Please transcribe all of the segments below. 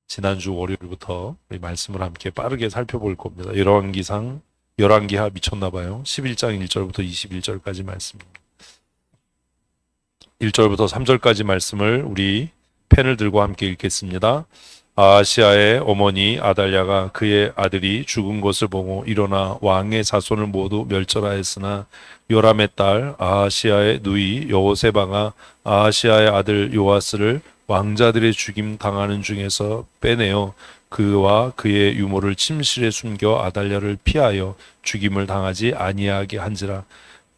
지난주 월요일부터 우리 말씀을 함께 빠르게 살펴볼 겁니다. 열왕기하 미쳤나봐요. 11장 1절부터 21절까지 말씀입니다. 1절부터 3절까지 말씀을 우리 펜을 들고 함께 읽겠습니다. 아하시아의 어머니 아달랴가 그의 아들이 죽은 것을 보고 일어나 왕의 자손을 모두 멸절하였으나 요람의 딸 아하시아의 누이 여호세바가 아하시아의 아들 요아스를 왕자들의 죽임 당하는 중에서 빼내어 그와 그의 유모를 침실에 숨겨 아달랴를 피하여 죽임을 당하지 아니하게 한지라.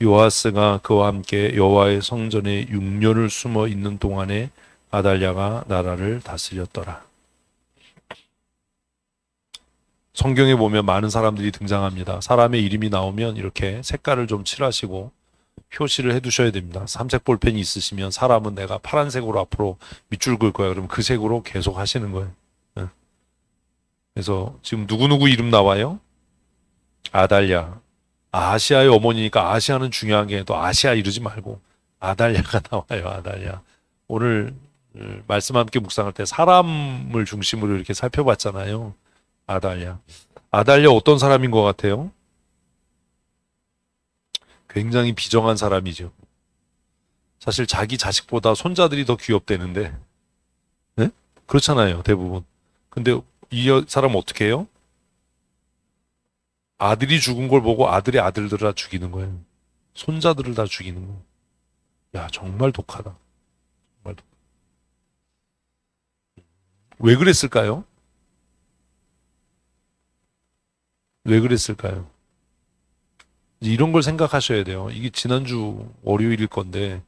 요아스가 그와 함께 여호와의 성전에 6년을 숨어 있는 동안에 아달랴가 나라를 다스렸더라. 성경에 보면 많은 사람들이 등장합니다. 사람의 이름이 나오면 이렇게 색깔을 좀 칠하시고 표시를 해두셔야 됩니다. 삼색 볼펜이 있으시면 사람은 내가 파란색으로 앞으로 밑줄 그을 거야. 그럼 그 색으로 계속 하시는 거예요. 그래서 지금 누구누구 이름 나와요? 아달랴. 아시아의 어머니니까 아시아는 중요한 게 또 아시아 이러지 말고 아달랴가 나와요. 아달랴. 오늘 말씀 함께 묵상할 때 사람을 중심으로 이렇게 살펴봤잖아요. 아달랴. 아달랴 어떤 사람인 것 같아요? 굉장히 비정한 사람이죠. 사실 자기 자식보다 손자들이 더 귀엽대는데, 네? 그렇잖아요, 대부분. 근데 이 사람은 어떻게 해요? 아들이 죽은 걸 보고 아들의 아들들을 다 죽이는 거예요. 손자들을 다 죽이는 거예요. 야, 정말 독하다. 정말 독. 왜 그랬을까요? 왜 그랬을까요? 이런 걸 생각하셔야 돼요. 이게 지난주 월요일일 건데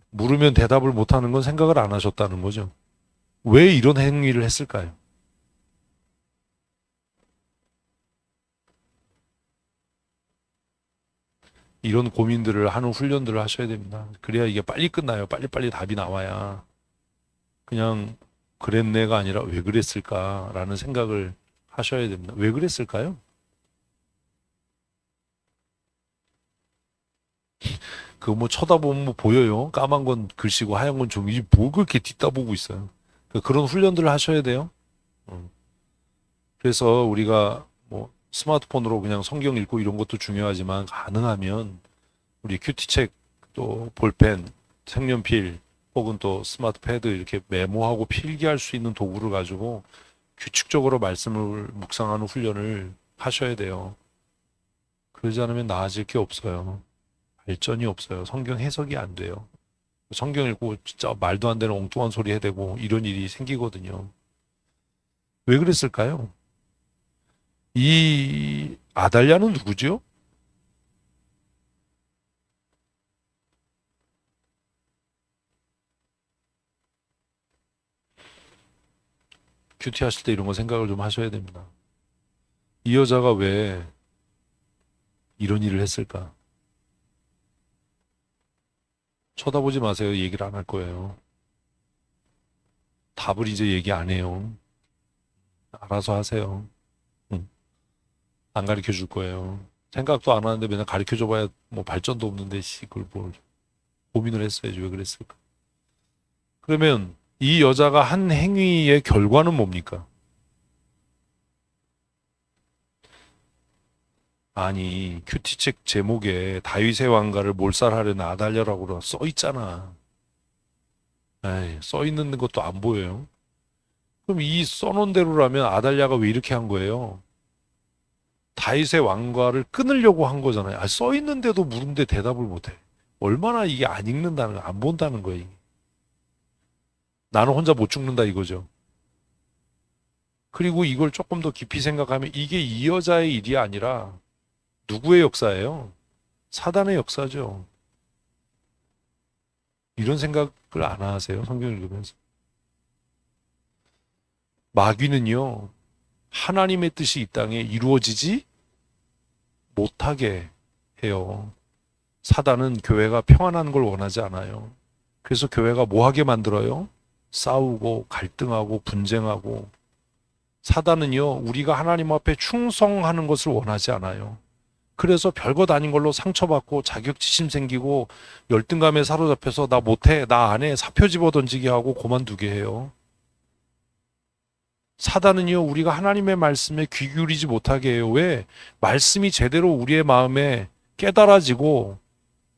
물으면 대답을 못하는 건 생각을 안 하셨다는 거죠. 왜 이런 행위를 했을까요? 이런 고민들을 하는 훈련들을 하셔야 됩니다. 그래야 이게 빨리 끝나요. 빨리빨리 답이 나와야 그냥 그랬네가 아니라 왜 그랬을까라는 생각을 하셔야 됩니다. 왜 그랬을까요? 그거 뭐 쳐다보면 뭐 보여요. 까만 건 글씨고 하얀 건 종이지 뭘 그렇게 뒤따보고 있어요. 그런 훈련들을 하셔야 돼요. 그래서 우리가 뭐 스마트폰으로 그냥 성경 읽고 이런 것도 중요하지만 가능하면 우리 큐티책 또 볼펜, 색연필 혹은 또 스마트 패드 이렇게 메모하고 필기할 수 있는 도구를 가지고 규칙적으로 말씀을 묵상하는 훈련을 하셔야 돼요. 그러지 않으면 나아질 게 없어요. 발전이 없어요. 성경 해석이 안 돼요. 성경 읽고 진짜 말도 안 되는 엉뚱한 소리 해대고 이런 일이 생기거든요. 왜 그랬을까요? 이 아달랴는 누구죠? 큐티 하실 때 이런 거 생각을 좀 하셔야 됩니다. 이 여자가 왜 이런 일을 했을까? 쳐다보지 마세요. 얘기를 안 할 거예요. 답을 이제 얘기 안 해요. 알아서 하세요. 응. 안 가르쳐 줄 거예요. 생각도 안 하는데 맨날 가르쳐 줘봐야 뭐 발전도 없는데 그걸 뭘 고민을 했어야지 왜 그랬을까? 그러면 이 여자가 한 행위의 결과는 뭡니까? 아니 큐티책 제목에 다윗의 왕가를 몰살하려는 아달랴라고 써 있잖아. 에이, 써 있는 것도 안 보여요. 그럼 이 써놓은 대로라면 아달랴가 왜 이렇게 한 거예요? 다윗의 왕가를 끊으려고 한 거잖아요. 써 있는데도 물은데 대답을 못해. 얼마나 이게 안 읽는다는 거, 안 본다는 거예요. 나는 혼자 못 죽는다 이거죠. 그리고 이걸 조금 더 깊이 생각하면 이게 이 여자의 일이 아니라 누구의 역사예요? 사단의 역사죠. 이런 생각을 안 하세요? 성경 읽으면서. 마귀는요, 하나님의 뜻이 이 땅에 이루어지지 못하게 해요. 사단은 교회가 평안한 걸 원하지 않아요. 그래서 교회가 뭐 하게 만들어요? 싸우고 갈등하고 분쟁하고. 사단은요, 우리가 하나님 앞에 충성하는 것을 원하지 않아요. 그래서 별것 아닌 걸로 상처받고 자격지심 생기고 열등감에 사로잡혀서 나 못해, 나 안 해, 사표 집어 던지게 하고 그만두게 해요. 사단은요, 우리가 하나님의 말씀에 귀 기울이지 못하게 해요. 왜? 말씀이 제대로 우리의 마음에 깨달아지고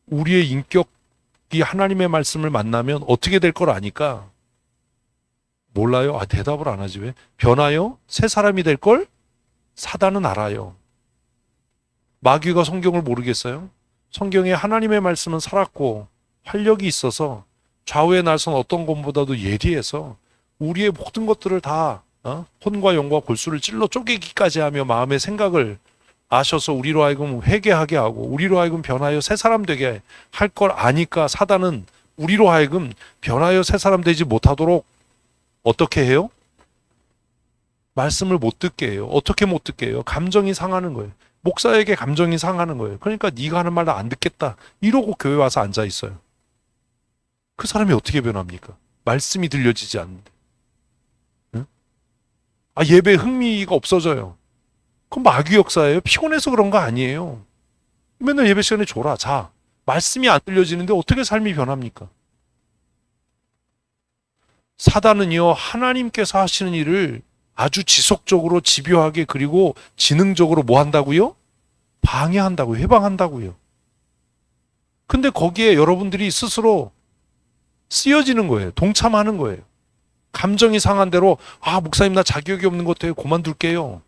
우리의 인격이 하나님의 말씀을 만나면 어떻게 될 걸 아니까. 몰라요? 대답을 안 하지 왜? 변하여 새 사람이 될 걸 사단은 알아요. 마귀가 성경을 모르겠어요? 성경에 하나님의 말씀은 살았고 활력이 있어서 좌우의 날선 어떤 것보다도 예리해서 우리의 모든 것들을 다 혼과 영과 골수를 찔러 쪼개기까지 하며 마음의 생각을 아셔서 우리로 하여금 회개하게 하고 우리로 하여금 변하여 새 사람 되게 할 걸 아니까 사단은 우리로 하여금 변하여 새 사람 되지 못하도록 어떻게 해요? 말씀을 못 듣게 해요. 어떻게 못 듣게 해요? 감정이 상하는 거예요. 목사에게 감정이 상하는 거예요. 그러니까 네가 하는 말 나 안 듣겠다. 이러고 교회 와서 앉아 있어요. 그 사람이 어떻게 변합니까? 말씀이 들려지지 않는데. 응? 예배에 흥미가 없어져요. 그건 마귀 역사예요. 피곤해서 그런 거 아니에요. 맨날 예배 시간에 졸아, 자. 말씀이 안 들려지는데 어떻게 삶이 변합니까? 사단은요, 하나님께서 하시는 일을 아주 지속적으로 집요하게 그리고 지능적으로 뭐 한다고요? 방해한다고요. 해방한다고요. 근데 거기에 여러분들이 스스로 쓰여지는 거예요. 동참하는 거예요. 감정이 상한 대로 목사님 나 자격이 없는 것 같아요. 그만둘게요.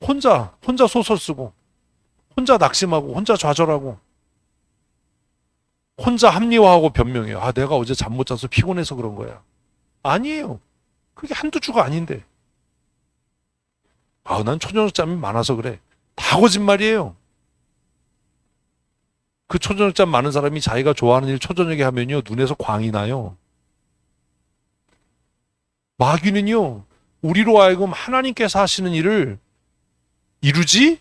혼자 소설 쓰고 혼자 낙심하고 혼자 좌절하고 혼자 합리화하고 변명해요. 내가 어제 잠 못 자서 피곤해서 그런 거야. 아니에요. 그게 한두 주가 아닌데. 난 초저녁 잠이 많아서 그래. 다 거짓말이에요. 그 초저녁 잠 많은 사람이 자기가 좋아하는 일 초저녁에 하면요, 눈에서 광이 나요. 마귀는요, 우리로 하여금 하나님께서 하시는 일을 이루지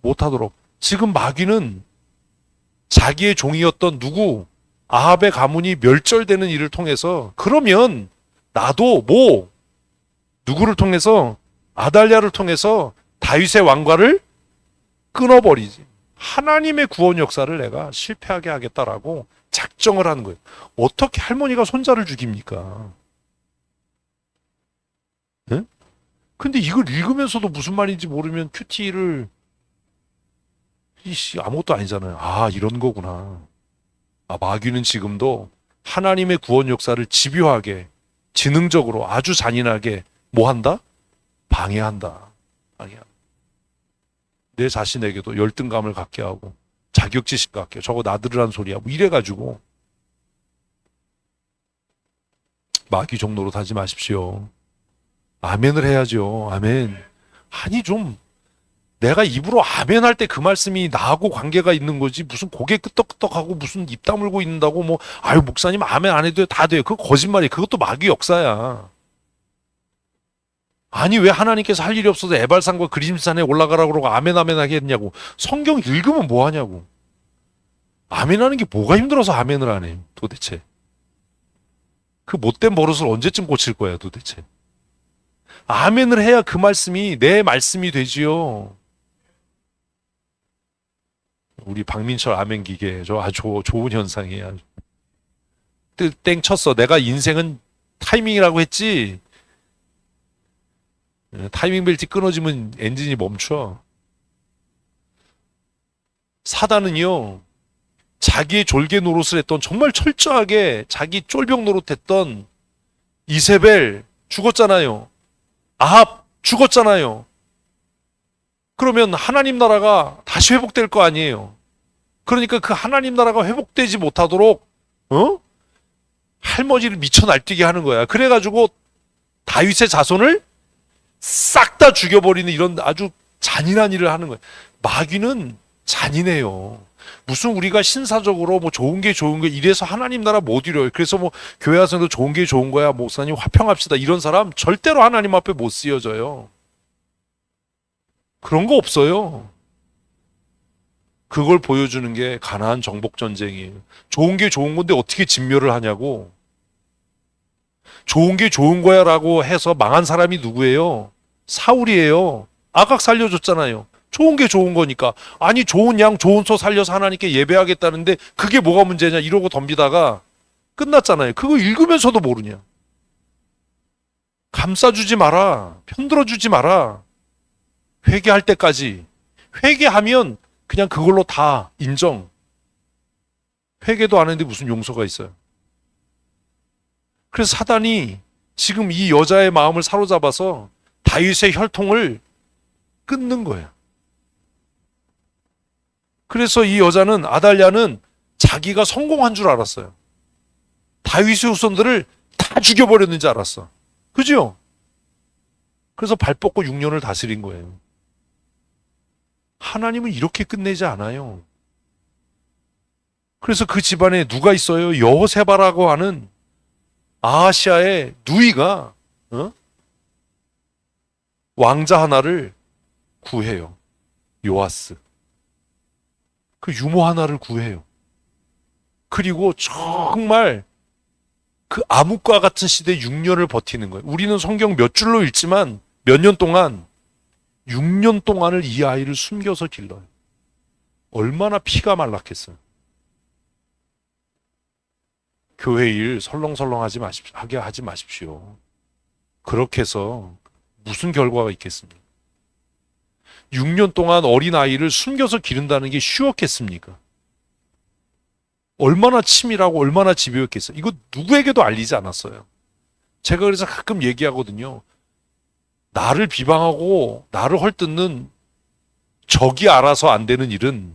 못하도록. 지금 마귀는 자기의 종이었던 아합의 가문이 멸절되는 일을 통해서, 그러면 나도 누구를 통해서, 아달랴를 통해서 다윗의 왕과를 끊어버리지. 하나님의 구원 역사를 내가 실패하게 하겠다라고 작정을 하는 거예요. 어떻게 할머니가 손자를 죽입니까? 네? 근데 이걸 읽으면서도 무슨 말인지 모르면 큐티를 아무것도 아니잖아요. 이런 거구나. 마귀는 지금도 하나님의 구원 역사를 집요하게, 지능적으로 아주 잔인하게 뭐 한다? 방해한다. 내 자신에게도 열등감을 갖게 하고 자격지심 갖게, 저거 나들으란 소리야, 이래가지고 마귀 종로로 하지 마십시오. 아멘을 해야죠. 아멘. 좀 내가 입으로 아멘 할 때 그 말씀이 나하고 관계가 있는 거지, 무슨 고개 끄덕끄덕하고 무슨 입 다물고 있는다고 목사님 아멘 안 해도 다 돼요. 그거 거짓말이에요. 그것도 마귀 역사야. 왜 하나님께서 할 일이 없어서 에발산과 그림산에 올라가라고 그러고 아멘 하게 했냐고. 성경 읽으면 뭐 하냐고. 아멘 하는 게 뭐가 힘들어서 아멘을 안 해요, 도대체. 그 못된 버릇을 언제쯤 고칠 거야, 도대체. 아멘을 해야 그 말씀이 내 말씀이 되지요. 우리 박민철 아멘 기계, 아주 좋은 현상이에요. 땡 쳤어. 내가 인생은 타이밍이라고 했지. 타이밍 벨트 끊어지면 엔진이 멈춰. 사단은요, 자기의 졸개 노릇을 했던, 정말 철저하게 자기 쫄병 노릇했던 이세벨 죽었잖아요. 아합 죽었잖아요. 그러면 하나님 나라가 다시 회복될 거 아니에요. 그러니까 그 하나님 나라가 회복되지 못하도록 할머니를 미쳐 날뛰게 하는 거야. 그래가지고 다윗의 자손을 싹 다 죽여버리는 이런 아주 잔인한 일을 하는 거예요. 마귀는 잔인해요. 무슨 우리가 신사적으로 좋은 게 이래서 하나님 나라 못 이뤄요. 그래서 교회 와서도 좋은 게 좋은 거야, 목사님 화평합시다, 이런 사람 절대로 하나님 앞에 못 쓰여져요. 그런 거 없어요. 그걸 보여주는 게 가나안 정복 전쟁이에요. 좋은 게 좋은 건데 어떻게 진멸을 하냐고. 좋은 게 좋은 거야 라고 해서 망한 사람이 누구예요? 사울이에요. 아각 살려줬잖아요. 좋은 게 좋은 거니까. 좋은 양 좋은 소 살려서 하나님께 예배하겠다는데 그게 뭐가 문제냐 이러고 덤비다가 끝났잖아요. 그거 읽으면서도 모르냐. 감싸주지 마라. 편들어주지 마라. 회개할 때까지. 회개하면 그냥 그걸로 다 인정. 회개도 안 했는데 무슨 용서가 있어요. 그래서 사단이 지금 이 여자의 마음을 사로잡아서 다윗의 혈통을 끊는 거예요. 그래서 이 여자는, 아달랴는 자기가 성공한 줄 알았어요. 다윗의 후손들을 다 죽여버렸는지 알았어. 그죠? 그래서 발 뻗고 6년을 다스린 거예요. 하나님은 이렇게 끝내지 않아요. 그래서 그 집안에 누가 있어요? 여호세바라고 하는 아하시아의 누이가 왕자 하나를 구해요. 요아스. 그 유모 하나를 구해요. 그리고 정말 그 암흑과 같은 시대에 6년을 버티는 거예요. 우리는 성경 몇 줄로 읽지만 몇 년 동안 6년 동안을 이 아이를 숨겨서 길러요. 얼마나 피가 말랐겠어요. 교회 일 설렁설렁 하게 하지 마십시오. 그렇게 해서 무슨 결과가 있겠습니까? 6년 동안 어린 아이를 숨겨서 기른다는 게 쉬웠겠습니까? 얼마나 치밀하고 얼마나 집요했겠어요. 이거 누구에게도 알리지 않았어요. 제가 그래서 가끔 얘기하거든요. 나를 비방하고 나를 헐뜯는 적이 알아서 안 되는 일은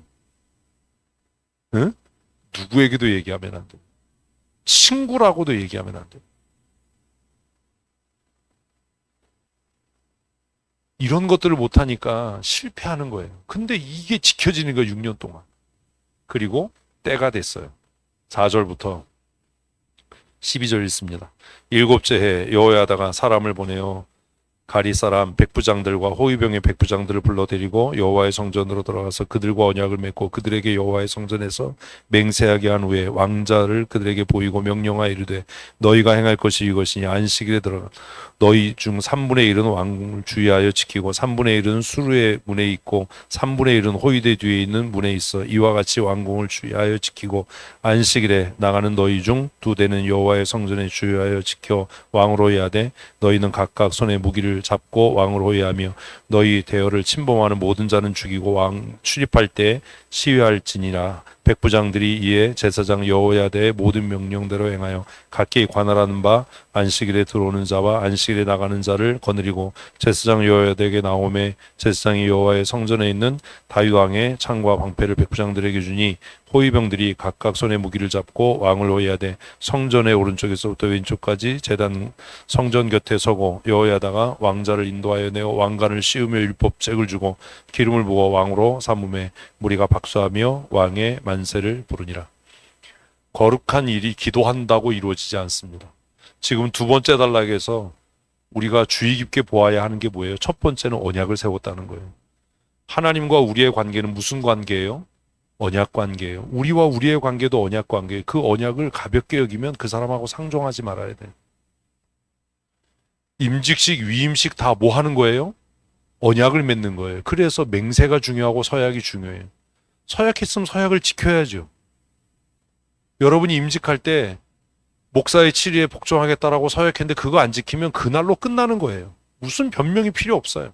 누구에게도 얘기하면 안 돼요. 친구라고도 얘기하면 안 돼요. 이런 것들을 못하니까 실패하는 거예요. 근데 이게 지켜지는 거예요. 6년 동안. 그리고 때가 됐어요. 4절부터 12절 읽습니다. 일곱째 해 여호야다가 사람을 보내어 가리 사람 백부장들과 호위병의 백부장들을 불러들이고 여호와의 성전으로 들어가서 그들과 언약을 맺고 그들에게 여호와의 성전에서 맹세하게 한 후에 왕자를 그들에게 보이고 명령하여 이르되 너희가 행할 것이 이것이니 안식일에 들어가 너희 중 3분의 1은 왕궁을 주의하여 지키고 3분의 1은 수르의 문에 있고 3분의 1은 호위대 뒤에 있는 문에 있어 이와 같이 왕궁을 주의하여 지키고 안식일에 나가는 너희 중 2대는 여호와의 성전에 주의하여 지켜 왕으로 해야 돼 너희는 각각 손에 무기를 잡고 왕으로 호위하며 너희 대열을 침범하는 모든 자는 죽이고 왕 출입할 때 시위할지니라. 백부장들이 이에 제사장 여호야다의 모든 명령대로 행하여 각기 관할하는 바 안식일에 들어오는 자와 안식일에 나가는 자를 거느리고 제사장 여호야다에게 나오매 제사장이 여호와의 성전에 있는 다윗 왕의 창과 방패를 백부장들에게 주니 호위병들이 각각 손에 무기를 잡고 왕을 호위하되 성전의 오른쪽에서부터 왼쪽까지 제단 성전 곁에 서고 여호야다가 왕자를 인도하여 내어 왕관을 씌우며 율법책을 주고 기름을 부어 왕으로 삼음에 무리가 박수하며 왕의 만세를 부르니라. 거룩한 일이 기도한다고 이루어지지 않습니다. 지금 두 번째 단락에서 우리가 주의 깊게 보아야 하는 게 뭐예요? 첫 번째는 언약을 세웠다는 거예요. 하나님과 우리의 관계는 무슨 관계예요? 언약 관계예요. 우리와 우리의 관계도 언약 관계예요. 그 언약을 가볍게 여기면 그 사람하고 상종하지 말아야 돼요. 임직식, 위임식 다 뭐 하는 거예요? 언약을 맺는 거예요. 그래서 맹세가 중요하고 서약이 중요해요. 서약했으면 서약을 지켜야죠. 여러분이 임직할 때 목사의 치리에 복종하겠다라고 서약했는데 그거 안 지키면 그날로 끝나는 거예요. 무슨 변명이 필요 없어요.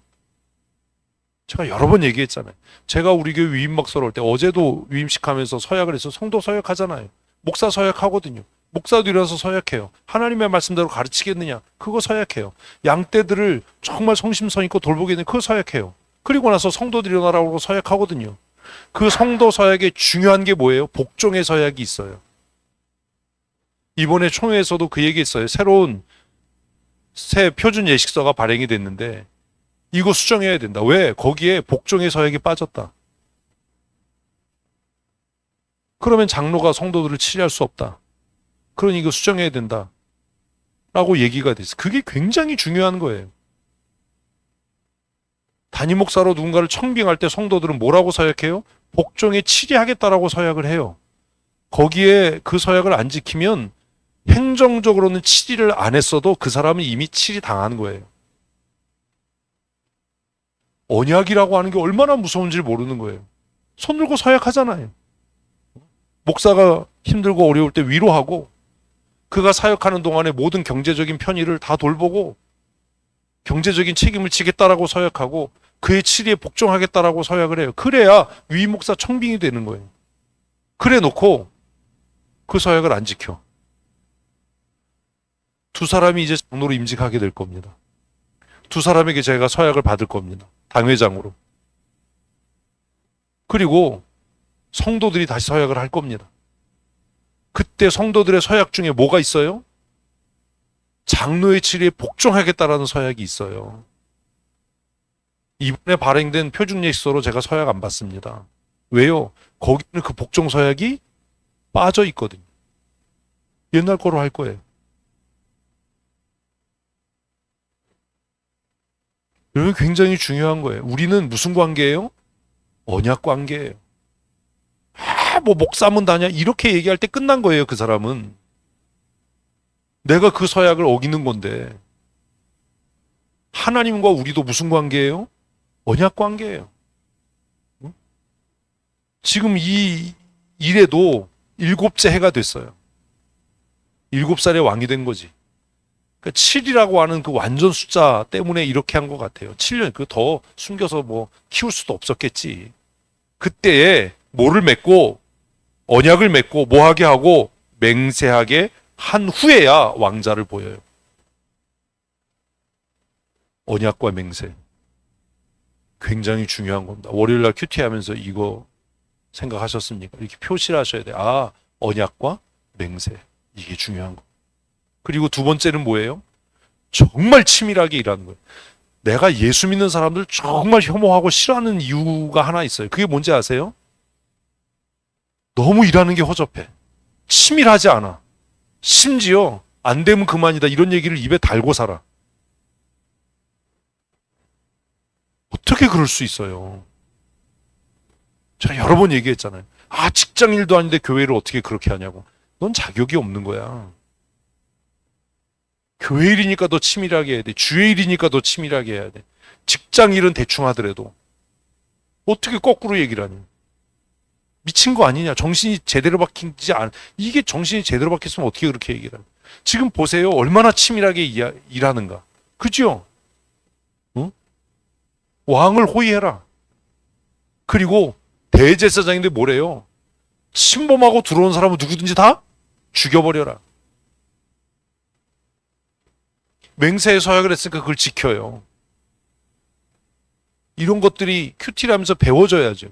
제가 여러 번 얘기했잖아요. 제가 우리 교회 위임 목사로 올 때 어제도 위임식 하면서 서약을 해서 성도 서약하잖아요. 목사 서약하거든요. 목사도 일어나서 서약해요. 하나님의 말씀대로 가르치겠느냐? 그거 서약해요. 양떼들을 정말 성심성의껏 돌보겠느냐? 그거 서약해요. 그리고 나서 성도들이 일어나라고 서약하거든요. 그 성도 서약에 중요한 게 뭐예요? 복종의 서약이 있어요. 이번에 총회에서도 그 얘기했어요. 새로운 새 표준 예식서가 발행이 됐는데 이거 수정해야 된다. 왜? 거기에 복종의 서약이 빠졌다. 그러면 장로가 성도들을 치리할 수 없다. 그러니 이거 수정해야 된다. 라고 얘기가 됐어요. 그게 굉장히 중요한 거예요. 단임 목사로 누군가를 청빙할 때 성도들은 뭐라고 서약해요? 복종에 치리하겠다라고 서약을 해요. 거기에 그 서약을 안 지키면 행정적으로는 치리를 안 했어도 그 사람은 이미 치리 당한 거예요. 언약이라고 하는 게 얼마나 무서운지 모르는 거예요. 손 들고 서약하잖아요. 목사가 힘들고 어려울 때 위로하고 그가 사역하는 동안에 모든 경제적인 편의를 다 돌보고 경제적인 책임을 지겠다라고 서약하고 그의 치리에 복종하겠다라고 서약을 해요. 그래야 위임 목사 청빙이 되는 거예요. 그래 놓고 그 서약을 안 지켜. 두 사람이 이제 장로로 임직하게 될 겁니다. 두 사람에게 제가 서약을 받을 겁니다. 당회장으로. 그리고 성도들이 다시 서약을 할 겁니다. 그때 성도들의 서약 중에 뭐가 있어요? 장로의 치리에 복종하겠다라는 서약이 있어요. 이번에 발행된 표준예식서로 제가 서약 안 받습니다. 왜요? 거기는 그 복종 서약이 빠져 있거든요. 옛날 거로 할 거예요. 여러분 굉장히 중요한 거예요. 우리는 무슨 관계예요? 언약 관계예요. 뭐 목사면 다냐 이렇게 얘기할 때 끝난 거예요. 그 사람은. 내가 그 서약을 어기는 건데 하나님과 우리도 무슨 관계예요? 언약 관계예요. 지금 이 일에도 7째 해가 됐어요. 7살에 왕이 된 거지. 그러니까 7이라고 하는 그 완전 숫자 때문에 이렇게 한 것 같아요. 7년, 그 더 숨겨서 뭐 키울 수도 없었겠지. 그때에 뭐를 맺고 언약을 맺고 뭐하게 하고 맹세하게 한 후에야 왕자를 보여요. 언약과 맹세. 굉장히 중요한 겁니다. 월요일날 큐티 하면서 이거 생각하셨습니까? 이렇게 표시를 하셔야 돼요. 아, 언약과 맹세. 이게 중요한 거. 그리고 두 번째는 뭐예요? 정말 치밀하게 일하는 거예요. 내가 예수 믿는 사람들 정말 혐오하고 싫어하는 이유가 하나 있어요. 그게 뭔지 아세요? 너무 일하는 게 허접해. 치밀하지 않아. 심지어 안 되면 그만이다 이런 얘기를 입에 달고 살아. 어떻게 그럴 수 있어요? 제가 여러 번 얘기했잖아요. 아, 직장 일도 아닌데 교회를 어떻게 그렇게 하냐고. 넌 자격이 없는 거야. 교회 일이니까 더 치밀하게 해야 돼. 주의 일이니까 더 치밀하게 해야 돼. 직장 일은 대충 하더라도 어떻게 거꾸로 얘기를 하냐. 미친 거 아니냐. 정신이 제대로 박히지 않. 이게 정신이 제대로 박혔으면 어떻게 그렇게 얘기를 하냐. 지금 보세요. 얼마나 치밀하게 일하는가. 그죠? 응? 왕을 호위해라. 그리고 대제사장인데 뭐래요? 침범하고 들어온 사람은 누구든지 다 죽여버려라. 맹세의 서약을 했으니까 그걸 지켜요. 이런 것들이 큐티라면서 배워져야죠.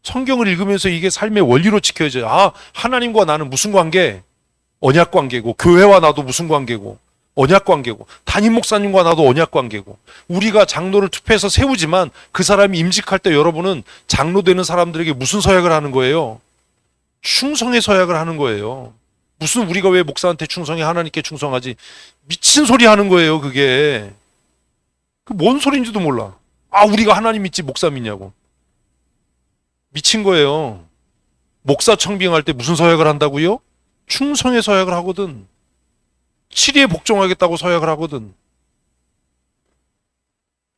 성경을 읽으면서 이게 삶의 원리로 지켜져요. 아, 하나님과 나는 무슨 관계? 언약 관계고, 교회와 나도 무슨 관계고, 언약 관계고, 담임 목사님과 나도 언약 관계고, 우리가 장로를 투표해서 세우지만 그 사람이 임직할 때 여러분은 장로 되는 사람들에게 무슨 서약을 하는 거예요? 충성의 서약을 하는 거예요. 무슨 우리가 왜 목사한테 충성해 하나님께 충성하지? 미친 소리 하는 거예요, 그게. 그 뭔 소리인지도 몰라. 아, 우리가 하나님 믿지 목사 믿냐고. 미친 거예요. 목사 청빙할 때 무슨 서약을 한다고요? 충성의 서약을 하거든. 치리에 복종하겠다고 서약을 하거든.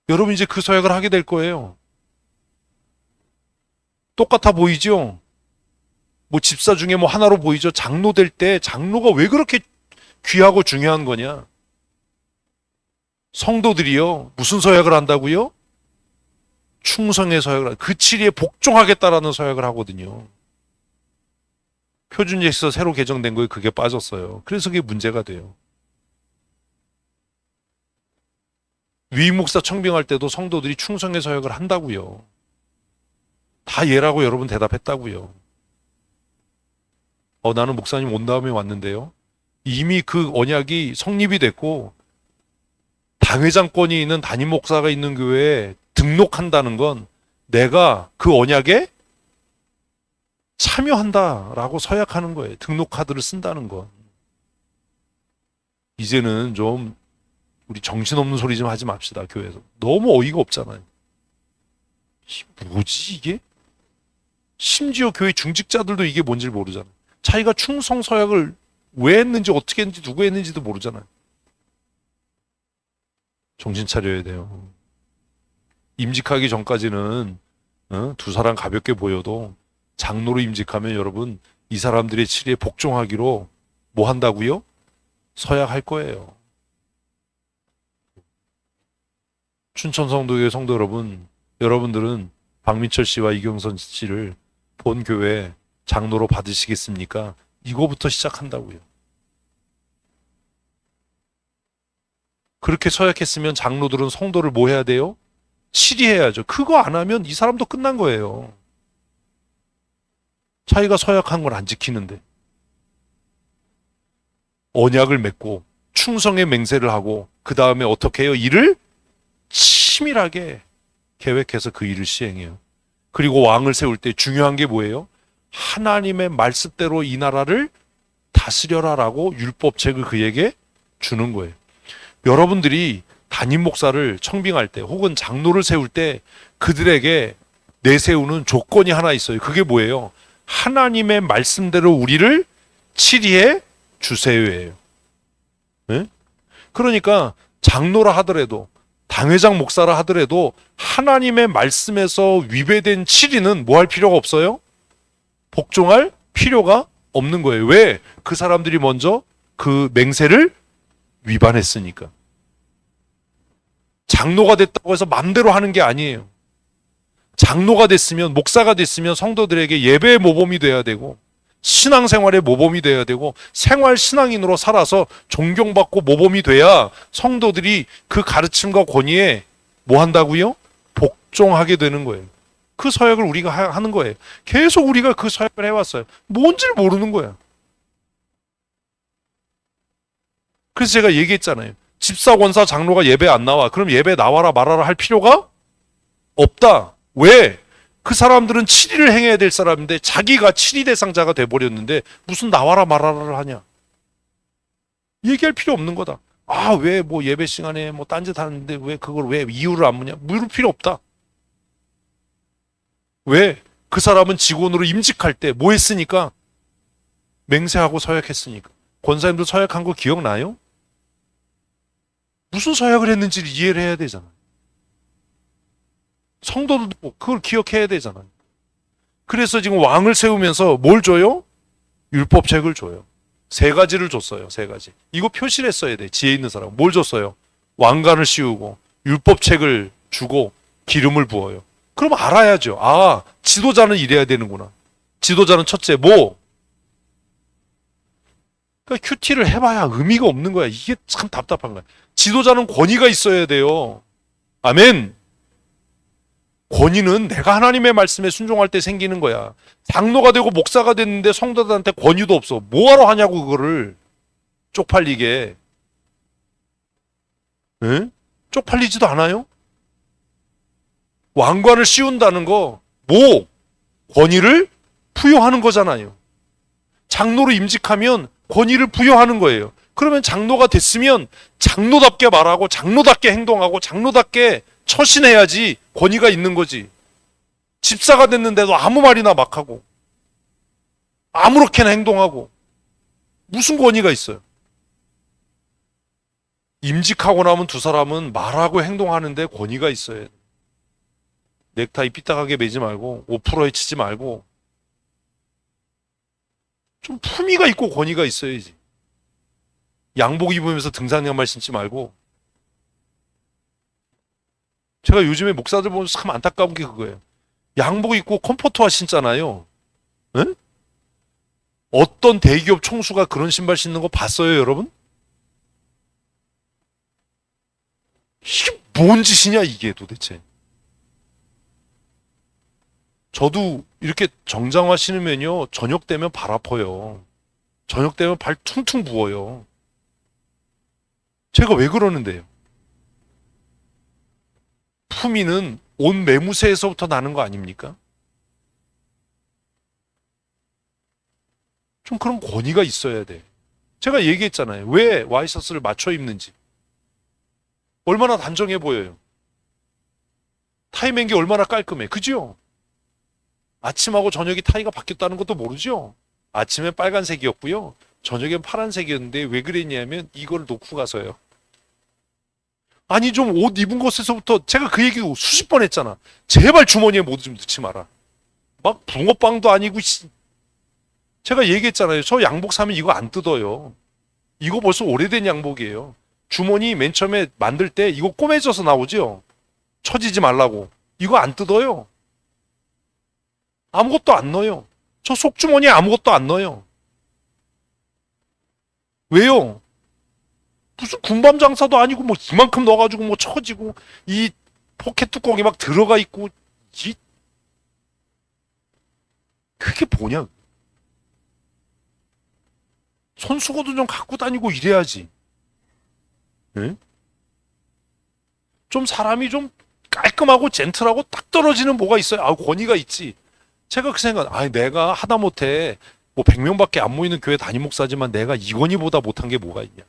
여러분 이제 그 서약을 하게 될 거예요. 똑같아 보이죠? 뭐 집사 중에 뭐 하나로 보이죠? 장로 될 때 장로가 왜 그렇게 귀하고 중요한 거냐? 성도들이요. 무슨 서약을 한다고요? 충성의 서약을, 그 치리에 복종하겠다라는 서약을 하거든요. 표준예식서 새로 개정된 거에 그게 빠졌어요. 그래서 그게 문제가 돼요. 위임 목사 청빙할 때도 성도들이 충성의 서약을 한다고요. 다 예라고 여러분 대답했다고요. 나는 목사님 온 다음에 왔는데요. 이미 그 언약이 성립이 됐고 당회장권이 있는 담임 목사가 있는 교회에 등록한다는 건 내가 그 언약에 참여한다라고 서약하는 거예요. 등록 카드를 쓴다는 건. 이제는 좀 우리 정신없는 소리 좀 하지 맙시다. 교회에서. 너무 어이가 없잖아요. 뭐지 이게? 심지어 교회 중직자들도 이게 뭔지 모르잖아요. 자기가 충성 서약을 왜 했는지 어떻게 했는지 누구 했는지도 모르잖아요. 정신 차려야 돼요. 임직하기 전까지는 두 사람 가볍게 보여도 장로로 임직하면 여러분 이 사람들의 치리에 복종하기로 뭐 한다고요? 서약할 거예요. 춘천성도교회 성도 여러분, 여러분들은 박민철 씨와 이경선 씨를 본교회 장로로 받으시겠습니까? 이거부터 시작한다고요. 그렇게 서약했으면 장로들은 성도를 뭐 해야 돼요? 치리해야죠. 그거 안 하면 이 사람도 끝난 거예요. 자기가 서약한 걸 안 지키는데. 언약을 맺고 충성의 맹세를 하고 그 다음에 어떻게 해요? 일을 치밀하게 계획해서 그 일을 시행해요. 그리고 왕을 세울 때 중요한 게 뭐예요? 하나님의 말씀대로 이 나라를 다스려라라고 율법책을 그에게 주는 거예요. 여러분들이 담임 목사를 청빙할 때 혹은 장로를 세울 때 그들에게 내세우는 조건이 하나 있어요. 그게 뭐예요? 하나님의 말씀대로 우리를 치리해 주세요예요. 네? 그러니까 장로라 하더라도 당회장 목사라 하더라도 하나님의 말씀에서 위배된 치리는 뭐 할 필요가 없어요? 복종할 필요가 없는 거예요. 왜? 그 사람들이 먼저 그 맹세를 위반했으니까. 장로가 됐다고 해서 마음대로 하는 게 아니에요. 장로가 됐으면, 목사가 됐으면 성도들에게 예배의 모범이 돼야 되고 신앙생활의 모범이 돼야 되고 생활 신앙인으로 살아서 존경받고 모범이 돼야 성도들이 그 가르침과 권위에 뭐 한다고요? 복종하게 되는 거예요. 그 서약을 우리가 하는 거예요. 계속 우리가 그 서약을 해왔어요. 뭔지를 모르는 거야. 그래서 제가 얘기했잖아요. 집사, 권사, 장로가 예배 안 나와. 그럼 예배 나와라 말아라 할 필요가 없다. 왜? 그 사람들은 치리를 행해야 될 사람인데 자기가 치리 대상자가 돼버렸는데 무슨 나와라 말아라를 하냐. 얘기할 필요 없는 거다. 아, 왜 뭐 예배 시간에 뭐 딴짓 하는데 왜 그걸 왜 이유를 안 묻냐. 물을 필요 없다. 왜? 그 사람은 직원으로 임직할 때 뭐 했으니까? 맹세하고 서약했으니까. 권사님도 서약한 거 기억나요? 무슨 서약을 했는지를 이해를 해야 되잖아요. 성도도 그걸 기억해야 되잖아요. 그래서 지금 왕을 세우면서 뭘 줘요? 율법책을 줘요. 3가지를 줬어요. 3가지. 이거 표시를 했어야 돼. 지혜 있는 사람. 뭘 줬어요? 왕관을 씌우고 율법책을 주고 기름을 부어요. 그럼 알아야죠. 아, 지도자는 이래야 되는구나. 지도자는 첫째 뭐? 그러니까 큐티를 해봐야 의미가 없는 거야. 이게 참 답답한 거야. 지도자는 권위가 있어야 돼요. 아멘. 권위는 내가 하나님의 말씀에 순종할 때 생기는 거야. 장로가 되고 목사가 됐는데 성도들한테 권위도 없어. 뭐하러 하냐고 그거를. 쪽팔리게. 에? 쪽팔리지도 않아요? 왕관을 씌운다는 거 뭐? 권위를 부여하는 거잖아요. 장로로 임직하면 권위를 부여하는 거예요. 그러면 장로가 됐으면 장로답게 말하고 장로답게 행동하고 장로답게 처신해야지 권위가 있는 거지. 집사가 됐는데도 아무 말이나 막 하고 아무렇게나 행동하고 무슨 권위가 있어요? 임직하고 나면 두 사람은 말하고 행동하는데 권위가 있어야 돼. 넥타이 삐딱하게 매지 말고 5%에 치지 말고 좀 품위가 있고 권위가 있어야지. 양복 입으면서 등산 양말 신지 말고. 제가 요즘에 목사들 보면서 참 안타까운 게 그거예요. 양복 입고 컴포트화 신잖아요. 응? 어떤 대기업 총수가 그런 신발 신는 거 봤어요, 여러분? 이게 뭔 짓이냐 이게 도대체. 저도 이렇게 정장화 신으면요 저녁 되면 발 아파요. 저녁 되면 발 퉁퉁 부어요. 제가 왜 그러는데요? 품위는 온 매무새에서부터 나는 거 아닙니까? 좀 그런 권위가 있어야 돼. 제가 얘기했잖아요. 왜 와이셔츠를 맞춰 입는지. 얼마나 단정해 보여요. 타이 맨 게 얼마나 깔끔해. 그죠? 아침하고 저녁이 타이가 바뀌었다는 것도 모르죠? 아침엔 빨간색이었고요. 저녁엔 파란색이었는데 왜 그랬냐면 이걸 놓고 가서요. 아니 좀 옷 입은 곳에서부터 제가 그 얘기 수십 번 했잖아. 제발 주머니에 모두 좀 넣지 마라. 막 붕어빵도 아니고 제가 얘기했잖아요. 저 양복 사면 이거 안 뜯어요. 이거 벌써 오래된 양복이에요. 주머니 맨 처음에 만들 때 이거 꼬매져서 나오죠. 처지지 말라고. 이거 안 뜯어요. 아무것도 안 넣어요. 저 속주머니에 아무것도 안 넣어요. 왜요? 무슨 군밤 장사도 아니고 뭐 이만큼 넣어가지고 뭐 처지고 이 포켓 뚜껑이 막 들어가 있고 그게 뭐냐? 손수건도 좀 갖고 다니고 이래야지. 응? 좀 사람이 좀 깔끔하고 젠틀하고 딱 떨어지는 뭐가 있어요. 아, 권위가 있지. 제가 그 생각, 내가 하다못해 뭐 100명밖에 안 모이는 교회 담임 목사지만 내가 이건희보다 못한 게 뭐가 있냐?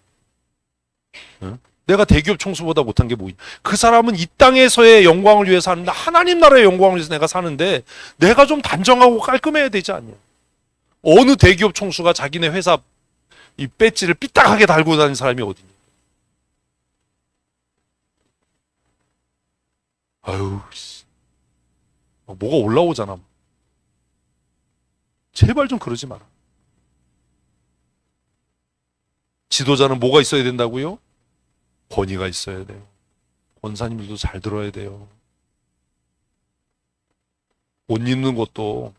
응? 내가 대기업 총수보다 못한 게 뭐 있냐? 그 사람은 이 땅에서의 영광을 위해서 사는데 하나님 나라의 영광을 위해서 내가 사는데 내가 좀 단정하고 깔끔해야 되지 않냐? 어느 대기업 총수가 자기네 회사 이 배지를 삐딱하게 달고 다니는 사람이 어디냐? 아유, 뭐가 올라오잖아. 제발 좀 그러지 마라. 지도자는 뭐가 있어야 된다고요? 권위가 있어야 돼요. 권사님들도 잘 들어야 돼요. 옷 입는 것도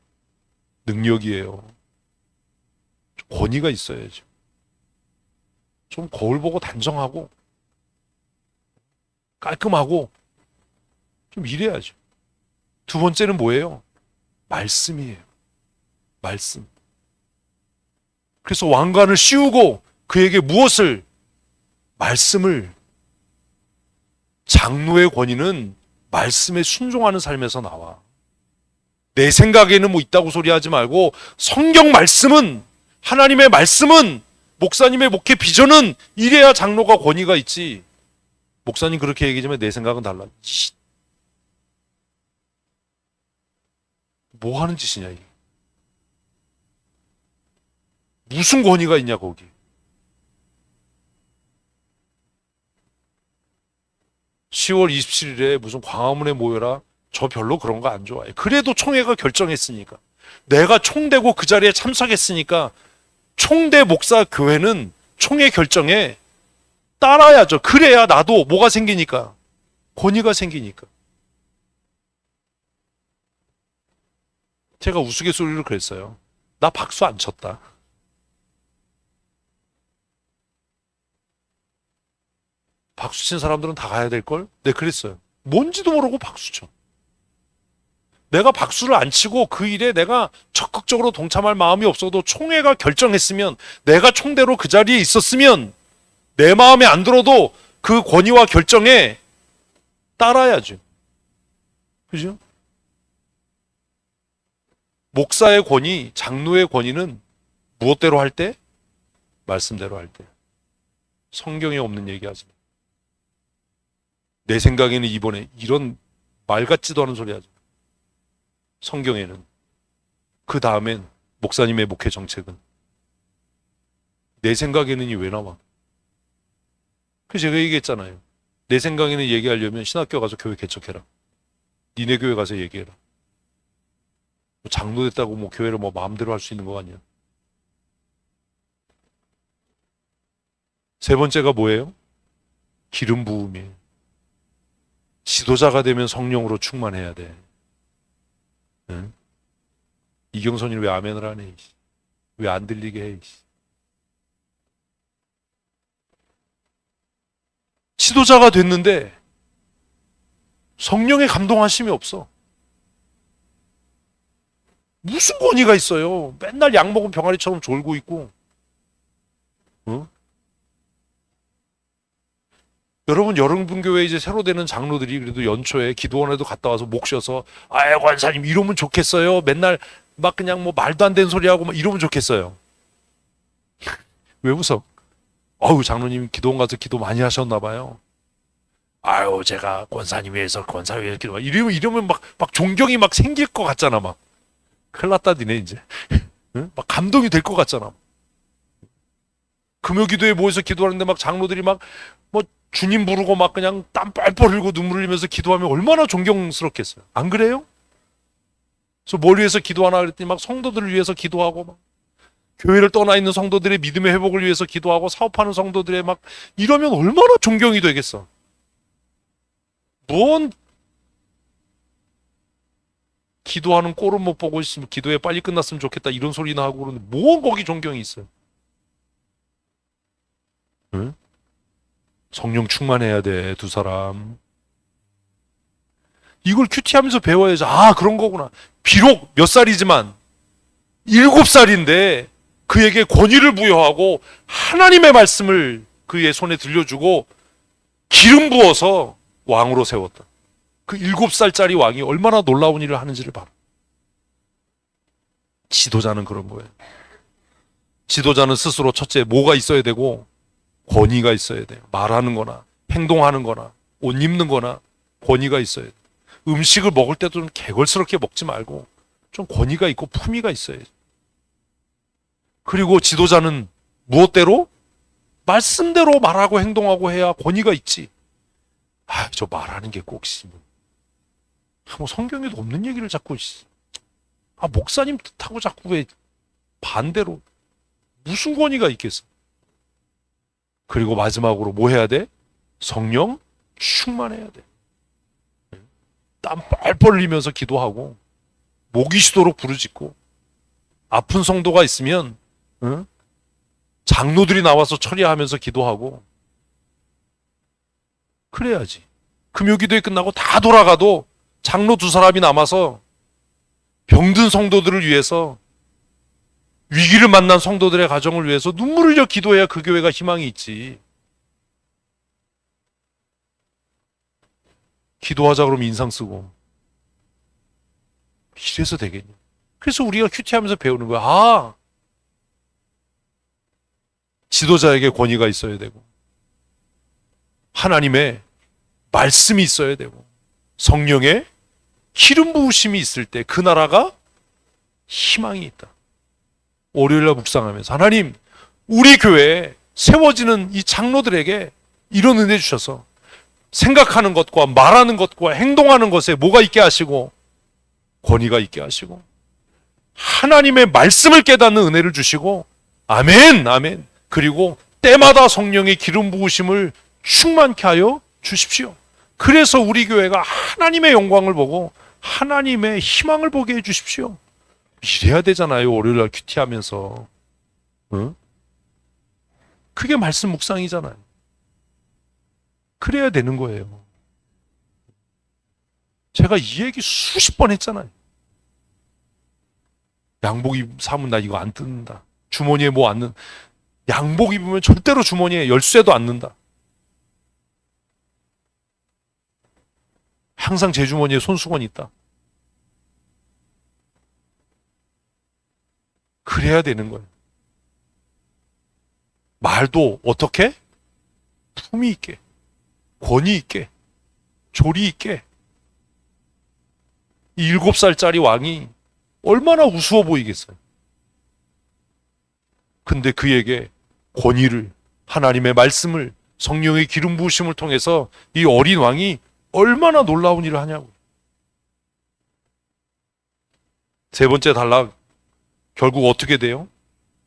능력이에요. 권위가 있어야죠. 좀 거울 보고 단정하고 깔끔하고 좀 이래야죠. 두 번째는 뭐예요? 말씀이에요. 말씀. 그래서 왕관을 씌우고 그에게 무엇을? 말씀을. 장로의 권위는 말씀에 순종하는 삶에서 나와. 내 생각에는 뭐 있다고 소리하지 말고 성경 말씀은, 하나님의 말씀은, 목사님의 목회 비전은 이래야 장로가 권위가 있지. 목사님 그렇게 얘기하지만 내 생각은 달라. 뭐 하는 짓이냐 이게. 무슨 권위가 있냐 거기. (10월 27일에) 무슨 광화문에 모여라. 저 별로 그런 거 안 좋아해. 그래도 총회가 결정했으니까, 내가 총대고 그 자리에 참석했으니까 총대 목사 교회는 총회 결정에 따라야죠. 그래야 나도 뭐가 생기니까? 권위가 생기니까. 제가 우스갯소리로 그랬어요. 나 박수 안 쳤다. 박수 친 사람들은 다 가야 될걸? 네, 그랬어요. 뭔지도 모르고 박수 쳐. 내가 박수를 안 치고 그 일에 내가 적극적으로 동참할 마음이 없어도 총회가 결정했으면, 내가 총대로 그 자리에 있었으면 내 마음에 안 들어도 그 권위와 결정에 따라야죠. 그죠? 목사의 권위, 장로의 권위는 무엇대로 할 때? 말씀대로 할 때. 성경에 없는 얘기 하지 마. 내 생각에는 이번에 이런 말 같지도 않은 소리 하지 마. 성경에는. 그 다음엔 목사님의 목회 정책은. 내 생각에는이 왜 나와? 그래서 제가 얘기했잖아요. 내 생각에는 얘기하려면 신학교 가서 교회 개척해라. 니네 교회 가서 얘기해라. 장로 됐다고 뭐 교회를 뭐 마음대로 할 수 있는 거 같냐? 세 번째가 뭐예요? 기름 부음이에요. 지도자가 되면 성령으로 충만해야 돼. 응? 이경선이는 왜 아멘을 안 해? 왜 안 들리게 해? 지도자가 됐는데 성령의 감동하심이 없어. 무슨 권위가 있어요? 맨날 약 먹은 병아리처럼 졸고 있고. 어? 여러분, 여러분교회 이제 새로 되는 장로들이 그래도 연초에 기도원에도 갔다 와서 목 쉬어서 아유 권사님 이러면 좋겠어요. 맨날 막 그냥 뭐 말도 안 되는 소리 하고 막 이러면 좋겠어요. 왜 웃어? 아유 장로님 기도원 가서 기도 많이 하셨나 봐요. 아유 제가 권사님 위해서 권사위에서 기도 이러면 막 존경이 막 생길 것 같잖아. 막 큰일 났다 니네 이제. 응? 막 감동이 될 것 같잖아. 금요기도에 모여서 기도하는데 막 장로들이 막 뭐 주님 부르고 막 그냥 땀 뻘뻘 흘리고 눈물 흘리면서 기도하면 얼마나 존경스럽겠어요. 안 그래요? 그래서 뭘 위해서 기도하나 그랬더니 막 성도들을 위해서 기도하고 막 교회를 떠나 있는 성도들의 믿음의 회복을 위해서 기도하고 사업하는 성도들의 막 이러면 얼마나 존경이 되겠어. 뭔 기도하는 꼴은 못 보고 있으면 기도에 빨리 끝났으면 좋겠다 이런 소리나 하고 그러는데 뭔 거기 존경이 있어요. 응? 성령 충만해야 돼, 두 사람. 이걸 큐티하면서 배워야지. 아, 그런 거구나. 비록 몇 살이지만 7살인데 그에게 권위를 부여하고 하나님의 말씀을 그의 손에 들려주고 기름 부어서 왕으로 세웠다. 그 7살짜리 왕이 얼마나 놀라운 일을 하는지를 봐라. 지도자는 그런 거예요. 지도자는 스스로 첫째 뭐가 있어야 되고 권위가 있어야 돼요. 말하는 거나 행동하는 거나 옷 입는 거나 권위가 있어야 돼요. 음식을 먹을 때도 좀 개걸스럽게 먹지 말고 좀 권위가 있고 품위가 있어야죠. 그리고 지도자는 무엇대로? 말씀대로 말하고 행동하고 해야 권위가 있지. 아, 저 말하는 게 꼭 뭐 성경에도 없는 얘기를 자꾸 목사님 뜻하고 자꾸 왜 반대로 무슨 권위가 있겠어? 그리고 마지막으로 뭐 해야 돼? 성령 충만해야 돼. 땀 뻘뻘 흘리면서 기도하고 목이 쉬도록 부르짖고 아픈 성도가 있으면 장로들이 나와서 처리하면서 기도하고 그래야지. 금요기도회 끝나고 다 돌아가도 장로 2사람이 남아서 병든 성도들을 위해서 위기를 만난 성도들의 가정을 위해서 눈물을 흘려 기도해야 그 교회가 희망이 있지. 기도하자 그러면 인상 쓰고 이래서 되겠냐. 그래서 우리가 큐티하면서 배우는 거야. 아, 지도자에게 권위가 있어야 되고 하나님의 말씀이 있어야 되고 성령의 기름 부으심이 있을 때 그 나라가 희망이 있다. 월요일날 묵상하면서 하나님 우리 교회에 세워지는 이 장로들에게 이런 은혜 주셔서 생각하는 것과 말하는 것과 행동하는 것에 뭐가 있게 하시고 권위가 있게 하시고 하나님의 말씀을 깨닫는 은혜를 주시고 아멘 아멘. 그리고 때마다 성령의 기름 부으심을 충만케 하여 주십시오. 그래서 우리 교회가 하나님의 영광을 보고 하나님의 희망을 보게 해 주십시오. 이래야 되잖아요. 월요일날 큐티하면서. 응? 그게 말씀 묵상이잖아요. 그래야 되는 거예요. 제가 이 얘기 수십 번 했잖아요. 양복 사면 나 이거 안 뜯는다. 주머니에 뭐 안 넣는. 양복 입으면 절대로 주머니에 열쇠도 안 넣는다. 항상 제 주머니에 손수건이 있다. 그래야 되는 거예요. 말도 어떻게? 품위 있게, 권위 있게, 조리 있게. 이 7살짜리 왕이 얼마나 우스워 보이겠어요. 근데 그에게 권위를, 하나님의 말씀을, 성령의 기름 부으심을 통해서 이 어린 왕이 얼마나 놀라운 일을 하냐고. 세 번째 단락, 결국 어떻게 돼요?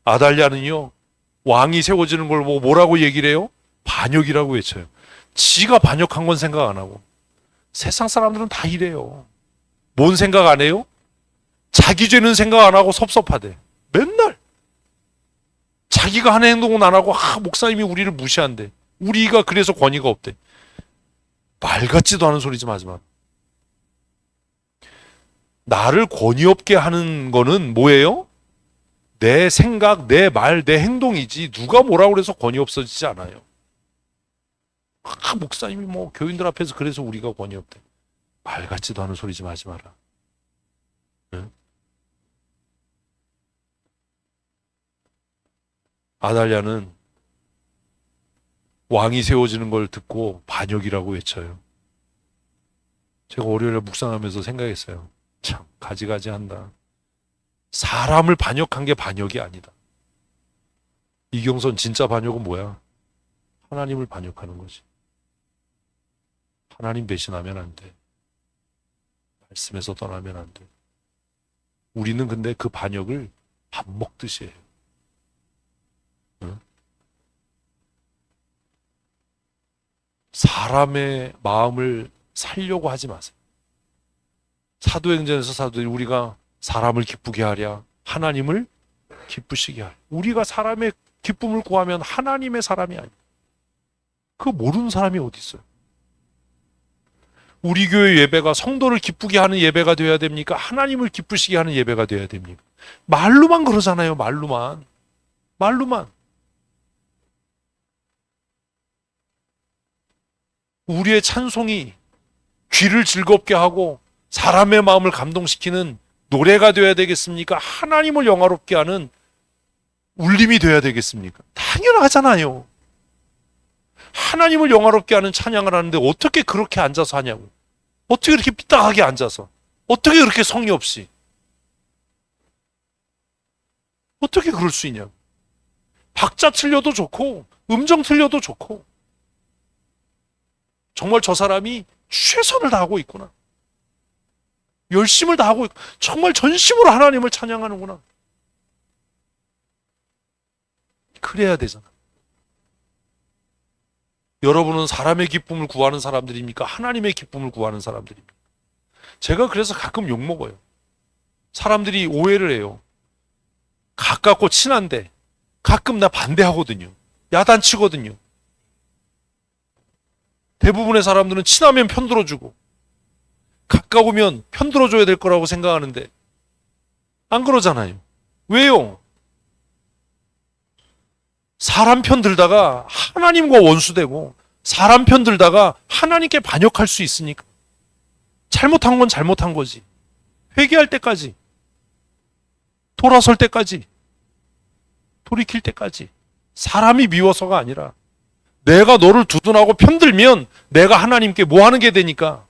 아달랴는요, 왕이 세워지는 걸 보고 뭐라고 얘기를 해요? 반역이라고 외쳐요. 지가 반역한 건 생각 안 하고. 세상 사람들은 다 이래요. 뭔 생각 안 해요? 자기 죄는 생각 안 하고 섭섭하대. 맨날. 자기가 하는 행동은 안 하고 목사님이 우리를 무시한대. 우리가 그래서 권위가 없대. 말 같지도 않은 소리 좀 하지 마. 나를 권위 없게 하는 거는 뭐예요? 내 생각, 내 말, 내 행동이지 누가 뭐라고 그래서 권위 없어지지 않아요. 목사님이 뭐 교인들 앞에서 그래서 우리가 권위 없대. 말 같지도 않은 소리 좀 하지 마라. 응? 아달랴는 왕이 세워지는 걸 듣고 반역이라고 외쳐요. 제가 월요일에 묵상하면서 생각했어요. 참 가지가지한다. 사람을 반역한 게 반역이 아니다. 이경선 진짜 반역은 뭐야? 하나님을 반역하는 거지. 하나님 배신하면 안 돼. 말씀에서 떠나면 안 돼. 우리는 근데 그 반역을 밥 먹듯이 해요. 응? 사람의 마음을 살려고 하지 마세요. 사도행전에서 사도들이 우리가 사람을 기쁘게 하랴 하나님을 기쁘시게 하랴. 우리가 사람의 기쁨을 구하면 하나님의 사람이 아니에요. 그거 모르는 사람이 어디 있어요? 우리 교회 예배가 성도를 기쁘게 하는 예배가 되어야 됩니까? 하나님을 기쁘시게 하는 예배가 되어야 됩니까? 말로만 그러잖아요. 말로만. 말로만. 우리의 찬송이 귀를 즐겁게 하고 사람의 마음을 감동시키는 노래가 되어야 되겠습니까? 하나님을 영화롭게 하는 울림이 되어야 되겠습니까? 당연하잖아요. 하나님을 영화롭게 하는 찬양을 하는데 어떻게 그렇게 앉아서 하냐고. 어떻게 그렇게 삐딱하게 앉아서. 어떻게 그렇게 성의 없이. 어떻게 그럴 수 있냐고. 박자 틀려도 좋고 음정 틀려도 좋고 정말 저 사람이 최선을 다하고 있구나. 열심을 다하고 있고 정말 전심으로 하나님을 찬양하는구나. 그래야 되잖아. 여러분은 사람의 기쁨을 구하는 사람들입니까? 하나님의 기쁨을 구하는 사람들입니까? 제가 그래서 가끔 욕먹어요. 사람들이 오해를 해요. 가깝고 친한데 가끔 나 반대하거든요. 야단치거든요. 대부분의 사람들은 친하면 편들어주고 가까우면 편들어줘야 될 거라고 생각하는데 안 그러잖아요. 왜요? 사람 편 들다가 하나님과 원수되고 사람 편 들다가 하나님께 반역할 수 있으니까 잘못한 건 잘못한 거지. 회개할 때까지 돌아설 때까지 돌이킬 때까지 사람이 미워서가 아니라 내가 너를 두둔하고 편들면 내가 하나님께 뭐 하는 게 되니까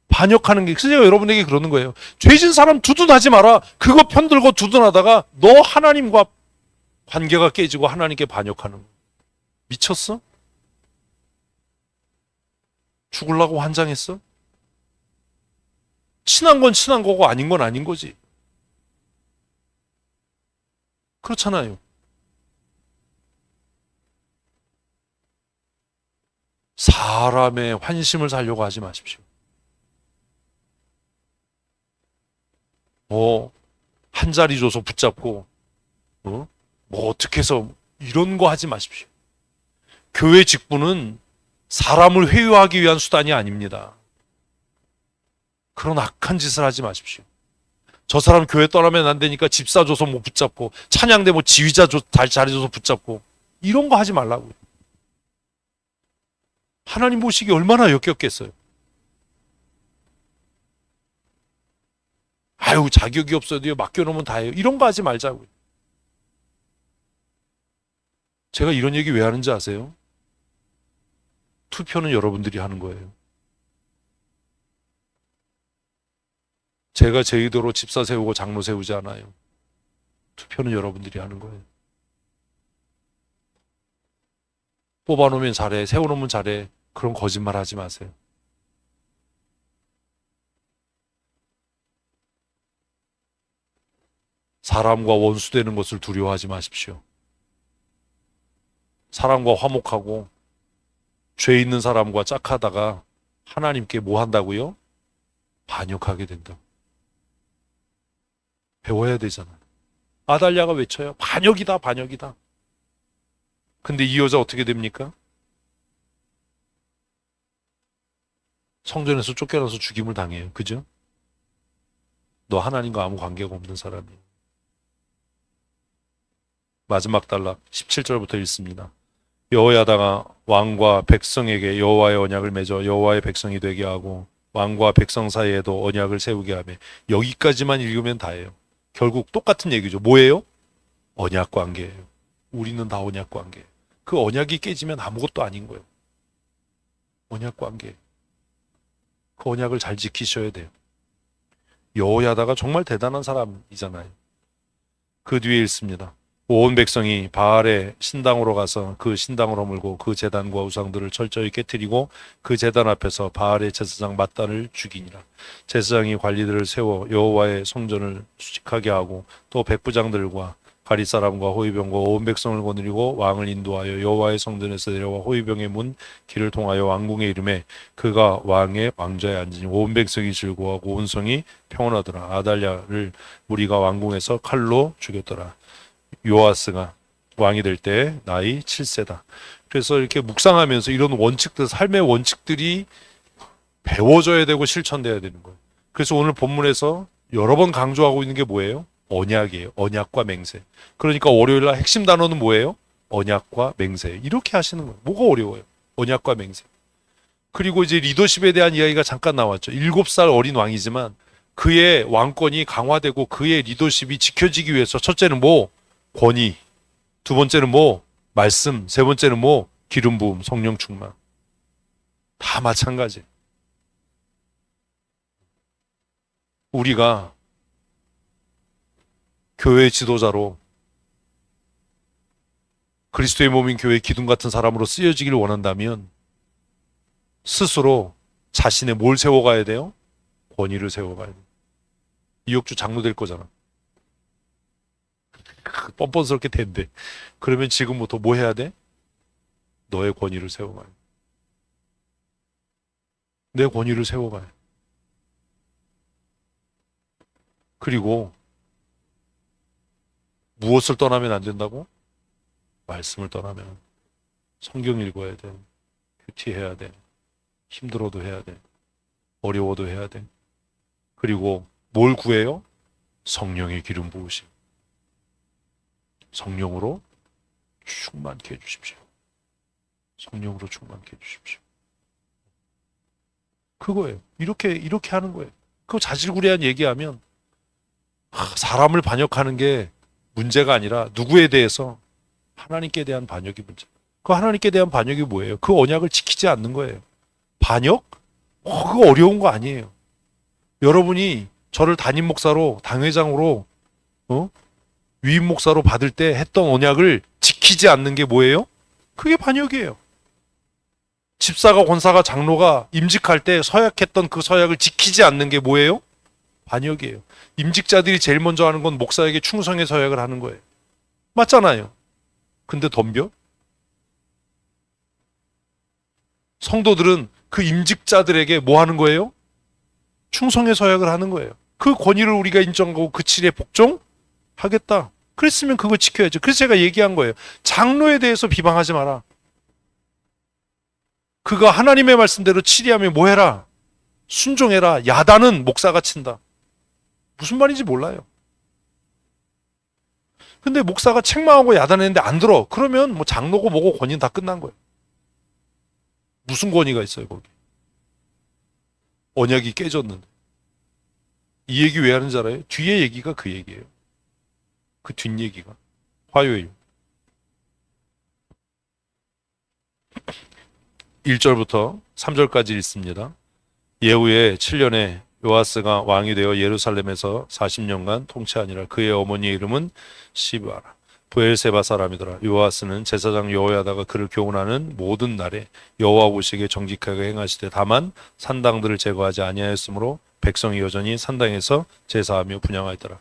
반역하는 게. 그래서 제가 여러분에게 그러는 거예요. 죄진 사람 두둔하지 마라. 그거 편들고 두둔하다가 너 하나님과 관계가 깨지고 하나님께 반역하는 거. 미쳤어? 죽으려고 환장했어? 친한 건 친한 거고 아닌 건 아닌 거지. 그렇잖아요. 사람의 환심을 살려고 하지 마십시오. 한 자리 줘서 붙잡고, 뭐 어떻게 해서 이런 거 하지 마십시오. 교회 직분은 사람을 회유하기 위한 수단이 아닙니다. 그런 악한 짓을 하지 마십시오. 저 사람 교회 떠나면 안 되니까 집사 줘서 뭐 붙잡고, 찬양대 뭐 지휘자 자리 줘서 붙잡고, 이런 거 하지 말라고요. 하나님 보시기 얼마나 역겹겠어요. 아유, 자격이 없어도요, 맡겨놓으면 다예요. 이런 거 하지 말자고요. 제가 이런 얘기 왜 하는지 아세요? 투표는 여러분들이 하는 거예요. 제가 제 의도로 집사 세우고 장로 세우지 않아요. 투표는 여러분들이 하는 거예요. 뽑아놓으면 잘해, 세워놓으면 잘해. 그런 거짓말 하지 마세요. 사람과 원수되는 것을 두려워하지 마십시오. 사람과 화목하고 죄 있는 사람과 짝하다가 하나님께 뭐 한다고요? 반역하게 된다. 배워야 되잖아요. 아달랴가 외쳐요. 반역이다, 반역이다. 근데 이 여자 어떻게 됩니까? 성전에서 쫓겨나서 죽임을 당해요. 그죠? 너 하나님과 아무 관계가 없는 사람이에요. 마지막 단락 17절부터 읽습니다. 여호야다가 왕과 백성에게 여호와의 언약을 맺어 여호와의 백성이 되게 하고 왕과 백성 사이에도 언약을 세우게 하며. 여기까지만 읽으면 다예요. 결국 똑같은 얘기죠. 뭐예요? 언약 관계예요. 우리는 다 언약 관계예요. 그 언약이 깨지면 아무것도 아닌 거예요. 언약 관계. 그 언약을 잘 지키셔야 돼요. 여호야다가 정말 대단한 사람이잖아요. 그 뒤에 읽습니다. 온 백성이 바알의 신당으로 가서 그 신당을 허물고 그 제단과 우상들을 철저히 깨뜨리고 그 제단 앞에서 바알의 제사장 맏단을 죽이니라. 제사장이 관리들을 세워 여호와의 성전을 수직하게 하고 또 백부장들과 가리 사람과 호위병과 온 백성을 거느리고 왕을 인도하여 여호와의 성전에서 내려와 호위병의 문 길을 통하여 왕궁에 이르매 그가 왕의 왕좌에 앉으니 온 백성이 즐거워하고 온 성이 평온하더라. 아달랴를 우리가 왕궁에서 칼로 죽였더라. 요아스가 왕이 될 때 나이 7세다. 그래서 이렇게 묵상하면서 이런 원칙들, 삶의 원칙들이 배워져야 되고 실천돼야 되는 거예요. 그래서 오늘 본문에서 여러 번 강조하고 있는 게 뭐예요? 언약이에요. 언약과 맹세. 그러니까 월요일 날 핵심 단어는 뭐예요? 언약과 맹세. 이렇게 하시는 거예요. 뭐가 어려워요? 언약과 맹세. 그리고 이제 리더십에 대한 이야기가 잠깐 나왔죠. 7살 어린 왕이지만 그의 왕권이 강화되고 그의 리더십이 지켜지기 위해서 첫째는 뭐? 권위. 두 번째는 뭐? 말씀. 세 번째는 뭐? 기름 부음, 성령 충만. 다 마찬가지. 우리가 교회 지도자로 그리스도의 몸인 교회 기둥 같은 사람으로 쓰여지기를 원한다면 스스로 자신의 뭘 세워가야 돼요? 권위를 세워가야 돼요. 이혁주 장로 될 거잖아. 뻔뻔스럽게 된대. 그러면 지금부터 뭐 해야 돼? 너의 권위를 세워가야 돼. 내 권위를 세워가야 돼. 그리고 무엇을 떠나면 안 된다고? 말씀을 떠나면 성경 읽어야 돼. 큐티해야 돼. 힘들어도 해야 돼. 어려워도 해야 돼. 그리고 뭘 구해요? 성령의 기름 부으심. 성령으로 충만케 해주십시오. 성령으로 충만케 해주십시오. 그거예요. 이렇게 하는 거예요. 그거 자질구레한 얘기하면 사람을 반역하는 게 문제가 아니라 누구에 대해서? 하나님께 대한 반역이 문제. 그 하나님께 대한 반역이 뭐예요? 그 언약을 지키지 않는 거예요. 반역? 그거 어려운 거 아니에요. 여러분이 저를 담임 목사로, 당회장으로, 위임 목사로 받을 때 했던 언약을 지키지 않는 게 뭐예요? 그게 반역이에요. 집사가, 권사가, 장로가 임직할 때 서약했던 그 서약을 지키지 않는 게 뭐예요? 반역이에요. 임직자들이 제일 먼저 하는 건 목사에게 충성의 서약을 하는 거예요. 맞잖아요. 근데 덤벼? 성도들은 그 임직자들에게 뭐 하는 거예요? 충성의 서약을 하는 거예요. 그 권위를 우리가 인정하고 그 칠에 복종하겠다. 그랬으면 그거 지켜야죠. 그래서 제가 얘기한 거예요. 장로에 대해서 비방하지 마라. 그가 하나님의 말씀대로 치리하면 뭐 해라? 순종해라. 야단은 목사가 친다. 무슨 말인지 몰라요. 근데 목사가 책망하고 야단했는데 안 들어. 그러면 뭐 장로고 뭐고 권위는 다 끝난 거예요. 무슨 권위가 있어요, 거기. 언약이 깨졌는데. 이 얘기 왜 하는지 알아요? 뒤에 얘기가 그 얘기예요. 그 뒷얘기가. 화요일. 1절부터 3절까지 읽습니다. 예후의 7년에 요아스가 왕이 되어 예루살렘에서 40년간 통치하니라. 그의 어머니의 이름은 시바라. 브엘세바 사람이더라. 요아스는 제사장 여호야다가 그를 교훈하는 모든 날에 여호와 보시기에 정직하게 행하시되 다만 산당들을 제거하지 아니하였으므로 백성이 여전히 산당에서 제사하며 분향하였더라.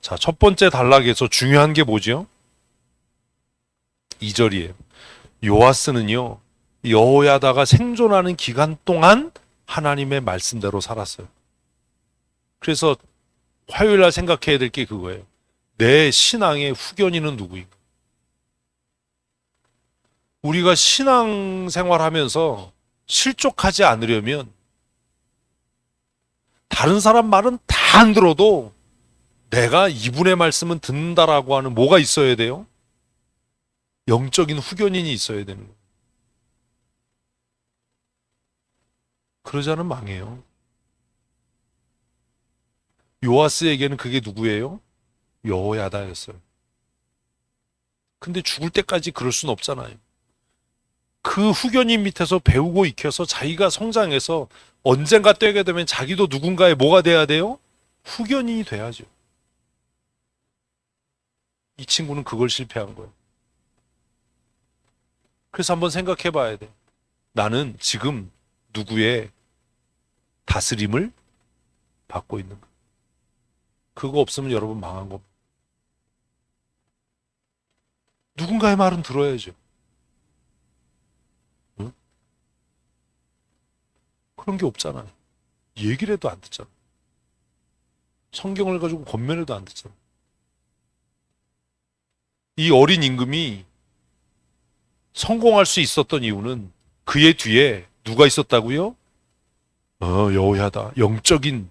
자, 첫 번째 단락에서 중요한 게 뭐죠? 2절이에요. 요아스는요, 여호야다가 생존하는 기간 동안 하나님의 말씀대로 살았어요. 그래서 화요일 날 생각해야 될 게 그거예요. 내 신앙의 후견인은 누구인가? 우리가 신앙생활하면서 실족하지 않으려면 다른 사람 말은 다 안 들어도 내가 이분의 말씀은 듣는다라고 하는 뭐가 있어야 돼요? 영적인 후견인이 있어야 되는 거예요. 그러지 않으면 망해요. 요아스에게는 그게 누구예요? 여호야다였어요. 근데 죽을 때까지 그럴 수는 없잖아요. 그 후견인 밑에서 배우고 익혀서 자기가 성장해서 언젠가 때가 되면 자기도 누군가의 뭐가 돼야 돼요? 후견인이 돼야죠. 이 친구는 그걸 실패한 거예요. 그래서 한번 생각해 봐야 돼. 나는 지금 누구의 다스림을 받고 있는가? 그거 없으면 여러분 망한 겁니다. 누군가의 말은 들어야죠. 응? 그런 게 없잖아요. 얘기를 해도 안 듣잖아. 성경을 가지고 권면해도 안 듣잖아. 이 어린 임금이 성공할 수 있었던 이유는 그의 뒤에 누가 있었다고요? 여호야다. 영적인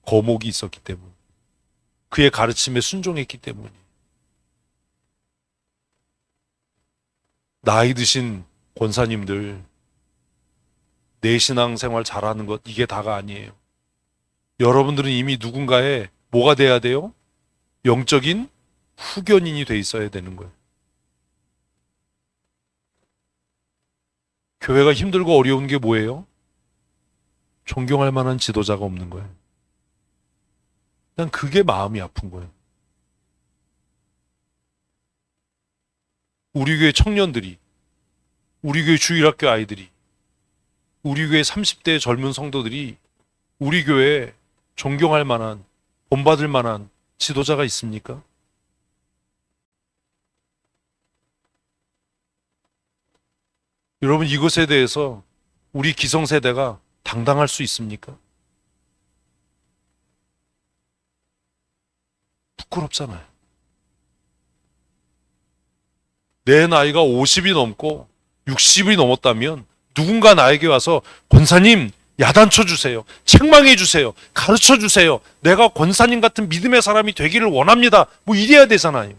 거목이 있었기 때문. 그의 가르침에 순종했기 때문이. 나이 드신 권사님들, 내 신앙 생활 잘하는 것 이게 다가 아니에요. 여러분들은 이미 누군가의 뭐가 돼야 돼요? 영적인 후견인이 돼 있어야 되는 거예요. 교회가 힘들고 어려운 게 뭐예요? 존경할 만한 지도자가 없는 거예요. 난 그게 마음이 아픈 거예요. 우리 교회 청년들이, 우리 교회 주일학교 아이들이, 우리 교회 30대 젊은 성도들이 우리 교회에 존경할 만한, 본받을 만한 지도자가 있습니까? 여러분, 이것에 대해서 우리 기성세대가 당당할 수 있습니까? 부끄럽잖아요. 내 나이가 50이 넘고 60이 넘었다면 누군가 나에게 와서 권사님 야단쳐 주세요. 책망해 주세요. 가르쳐 주세요. 내가 권사님 같은 믿음의 사람이 되기를 원합니다. 뭐 이래야 되잖아요.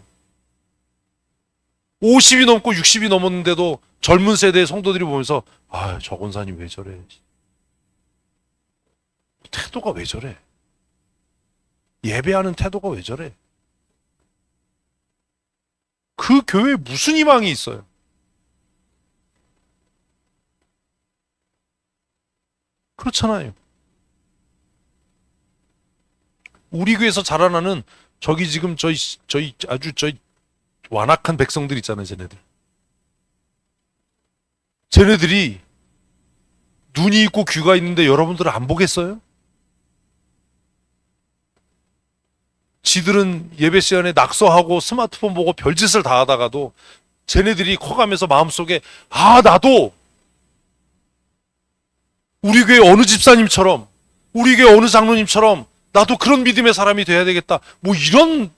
50이 넘고 60이 넘었는데도 젊은 세대의 성도들이 보면서 저 권사님 왜 저래? 태도가 왜 저래? 예배하는 태도가 왜 저래? 그 교회에 무슨 희망이 있어요? 그렇잖아요. 우리 교회에서 자라나는 저기 지금 저희 아주 저희 완악한 백성들 있잖아요, 쟤네들. 쟤네들이 눈이 있고 귀가 있는데 여러분들은 안 보겠어요? 지들은 예배 시간에 낙서하고 스마트폰 보고 별짓을 다 하다가도 쟤네들이 커가면서 마음속에 나도 우리 교회 어느 집사님처럼 우리 교회 어느 장로님처럼 나도 그런 믿음의 사람이 돼야 되겠다. 뭐 이런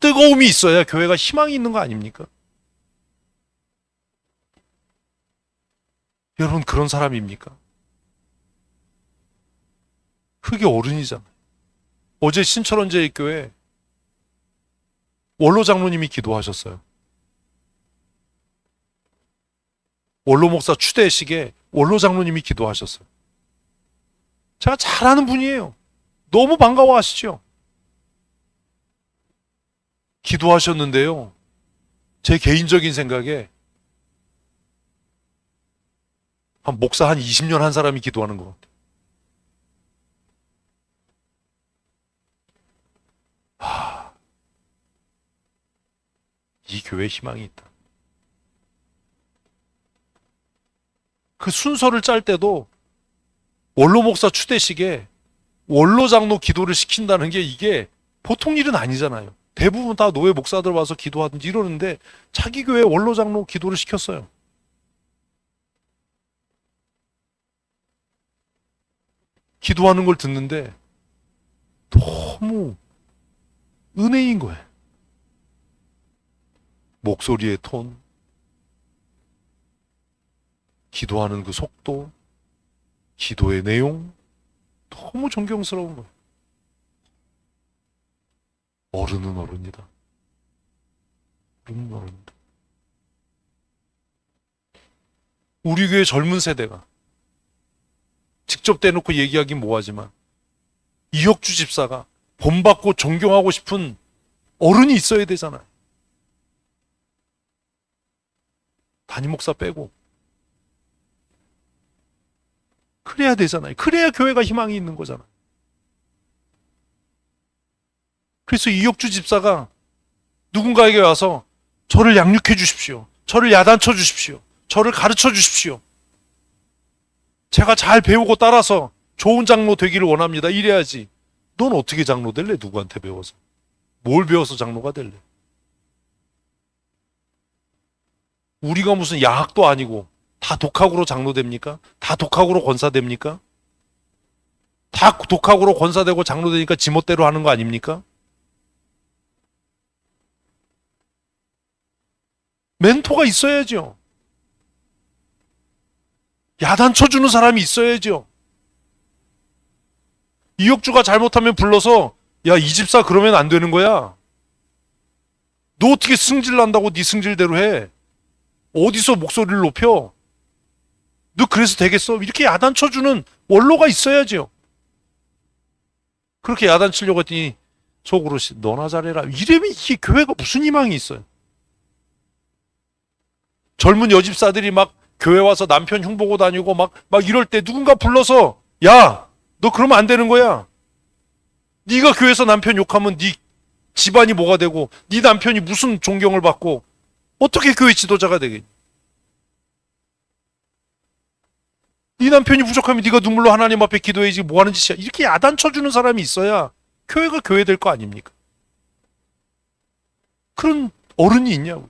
뜨거움이 있어야 교회가 희망이 있는 거 아닙니까? 여러분 그런 사람입니까? 그게 어른이잖아요. 어제 신철원제일교회 원로 장로님이 기도하셨어요. 원로 목사 추대식에 원로 장로님이 기도하셨어요. 제가 잘 아는 분이에요. 너무 반가워하시죠? 기도하셨는데요. 제 개인적인 생각에 목사 한 20년 한 사람이 기도하는 것 같아요. 이 교회에 희망이 있다. 그 순서를 짤 때도 원로 목사 추대식에 원로 장로 기도를 시킨다는 게 이게 보통 일은 아니잖아요. 대부분 다 노예 목사들 와서 기도하든지 이러는데 자기 교회 원로 장로 기도를 시켰어요. 기도하는 걸 듣는데 너무 은혜인 거예요. 목소리의 톤, 기도하는 그 속도, 기도의 내용, 너무 존경스러운 거예요. 어른은 어른이다. 어른은 어른이다. 우리 교회 젊은 세대가 직접 대놓고 얘기하긴 뭐하지만 이혁주 집사가 본받고 존경하고 싶은 어른이 있어야 되잖아요. 담임 목사 빼고 그래야 되잖아요. 그래야 교회가 희망이 있는 거잖아요. 그래서 이혁주 집사가 누군가에게 와서 저를 양육해 주십시오. 저를 야단쳐 주십시오. 저를 가르쳐 주십시오. 제가 잘 배우고 따라서 좋은 장로 되기를 원합니다. 이래야지. 넌 어떻게 장로 될래? 누구한테 배워서? 뭘 배워서 장로가 될래? 우리가 무슨 야학도 아니고 다 독학으로 장로됩니까? 다 독학으로 권사됩니까? 다 독학으로 권사되고 장로되니까 지멋대로 하는 거 아닙니까? 멘토가 있어야죠. 야단 쳐주는 사람이 있어야죠. 이역주가 잘못하면 불러서 야, 이 집사 그러면 안 되는 거야. 너 어떻게 승질 난다고 네 승질대로 해. 어디서 목소리를 높여? 너 그래서 되겠어? 이렇게 야단 쳐주는 원로가 있어야죠. 그렇게 야단 치려고 했더니 속으로 너나 잘해라. 이러면 이게 교회가 무슨 희망이 있어요? 젊은 여집사들이 막 교회 와서 남편 흉보고 다니고 막 이럴 때 누군가 불러서 야, 너 그러면 안 되는 거야. 네가 교회에서 남편 욕하면 네 집안이 뭐가 되고 네 남편이 무슨 존경을 받고 어떻게 교회 지도자가 되겠니? 네 남편이 부족하면 네가 눈물로 하나님 앞에 기도해야지 뭐 하는 짓이야. 이렇게 야단 쳐주는 사람이 있어야 교회가 교회 될 거 아닙니까? 그런 어른이 있냐고요.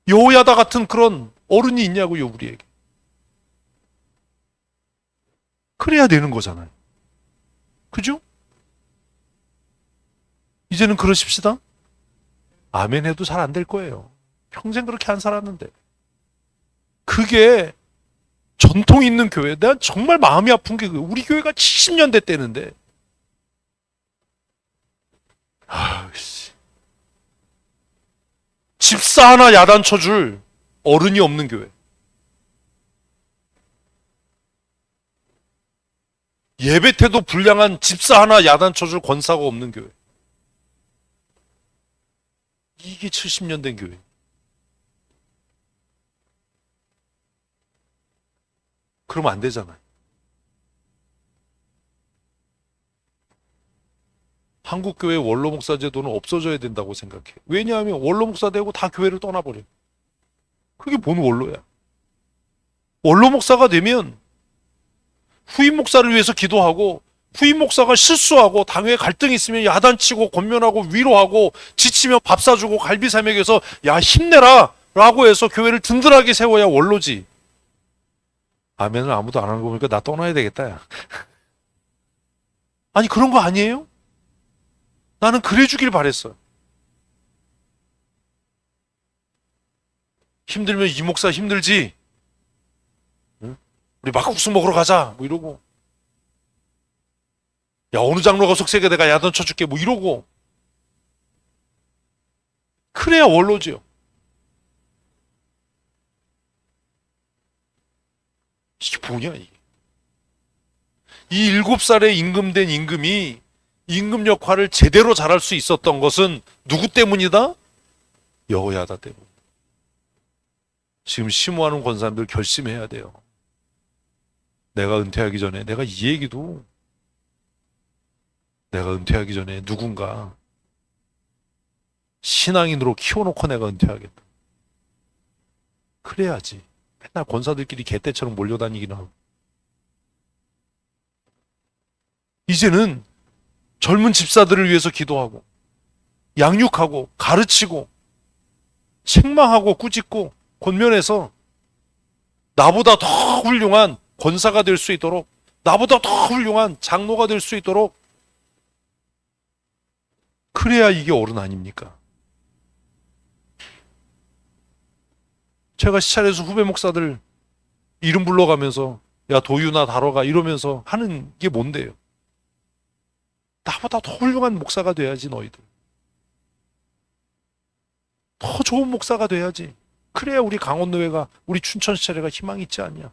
여호야다 같은 그런 어른이 있냐고요, 우리에게. 그래야 되는 거잖아요. 그죠? 이제는 그러십시다. 아멘 해도 잘 안 될 거예요. 평생 그렇게 안 살았는데. 그게 전통 있는 교회. 내가 정말 마음이 아픈 게 우리 교회가 70년대 때는데. 아씨. 집사 하나 야단 쳐줄 어른이 없는 교회. 예배 태도 불량한 집사 하나 야단 쳐줄 권사가 없는 교회. 이게 70년 된 교회. 그러면 안 되잖아요. 한국교회 원로 목사 제도는 없어져야 된다고 생각해. 왜냐하면 원로 목사 되고 다 교회를 떠나버려. 그게 뭔 원로야? 원로 목사가 되면 후임 목사를 위해서 기도하고 후임 목사가 실수하고 당회에 갈등이 있으면 야단치고 권면하고 위로하고 지치면 밥 사주고 갈비사 먹여서 야 힘내라 라고 해서 교회를 든든하게 세워야 원로지. 아멘을 아무도 안 하는 거 보니까 나 떠나야 되겠다. 야. 아니 그런 거 아니에요? 나는 그래 주길 바랬어. 힘들면 이 목사 힘들지. 응? 우리 막국수 먹으러 가자. 뭐 이러고. 야 어느 장로가 속세게 내가 야단 쳐줄게. 뭐 이러고. 그래야 원로지요. 이게 뭐냐 이게. 이 7살에 임금된 임금이 임금 역할을 제대로 잘할 수 있었던 것은 누구 때문이다? 여호야다 때문. 지금 심호하는 권사님들 결심해야 돼요. 내가 은퇴하기 전에 내가 이 얘기도 내가 은퇴하기 전에 누군가 신앙인으로 키워놓고 내가 은퇴하겠다. 그래야지. 맨날 권사들끼리 개떼처럼 몰려다니기는 하고. 이제는 젊은 집사들을 위해서 기도하고 양육하고 가르치고 책망하고 꾸짖고 권면해서 나보다 더 훌륭한 권사가 될 수 있도록 나보다 더 훌륭한 장로가 될 수 있도록 그래야 이게 어른 아닙니까? 제가 시찰에서 후배 목사들 이름 불러가면서 야 도유나 다뤄가 이러면서 하는 게 뭔데요? 나보다 더 훌륭한 목사가 돼야지 너희들. 더 좋은 목사가 돼야지. 그래야 우리 강원노회가 우리 춘천시찰회가 희망이 있지 않냐.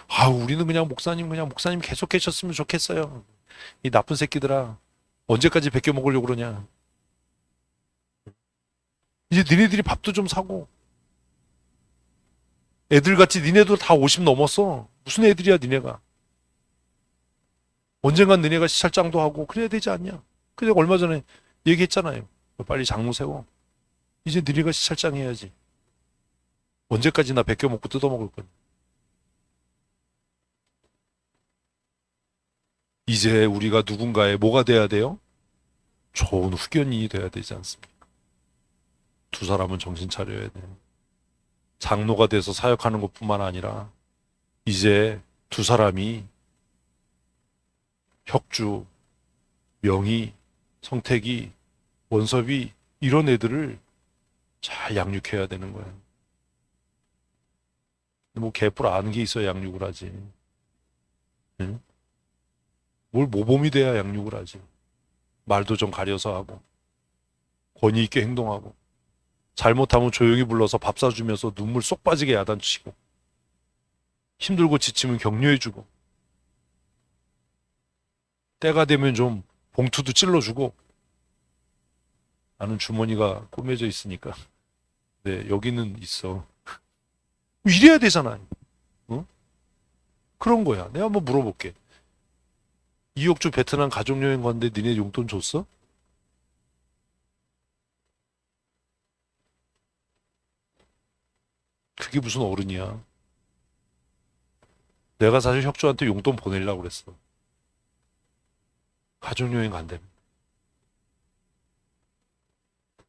아 우리는 그냥 목사님 계속 계셨으면 좋겠어요. 이 나쁜 새끼들아 언제까지 베껴 먹으려고 그러냐. 이제 니네들이 밥도 좀 사고 애들같이 니네도 다 50 넘었어. 무슨 애들이야 니네가. 언젠간 너네가 시찰장도 하고 그래야 되지 않냐. 그래서 얼마 전에 얘기했잖아요. 빨리 장로 세워. 이제 너네가 시찰장 해야지. 언제까지나 베껴 먹고 뜯어먹을 거냐. 이제 우리가 누군가의 뭐가 돼야 돼요? 좋은 후견인이 돼야 되지 않습니까? 두 사람은 정신 차려야 돼. 장로가 돼서 사역하는 것뿐만 아니라 이제 두 사람이 혁주, 명희, 성택이, 원섭이 이런 애들을 잘 양육해야 되는 거야. 뭐 개뿔 아는 게 있어야 양육을 하지. 응? 뭘 모범이 돼야 양육을 하지. 말도 좀 가려서 하고 권위 있게 행동하고 잘못하면 조용히 불러서 밥 사주면서 눈물 쏙 빠지게 야단치고 힘들고 지치면 격려해주고 때가 되면 좀 봉투도 찔러주고 나는 주머니가 꾸며져 있으니까 네 여기는 있어. 이래야 되잖아. 어? 그런 거야. 내가 한번 물어볼게. 이옥주 베트남 가족여행 갔는데 니네 용돈 줬어? 그게 무슨 어른이야. 내가 사실 혁주한테 용돈 보내려고 그랬어. 가족여행 간다며.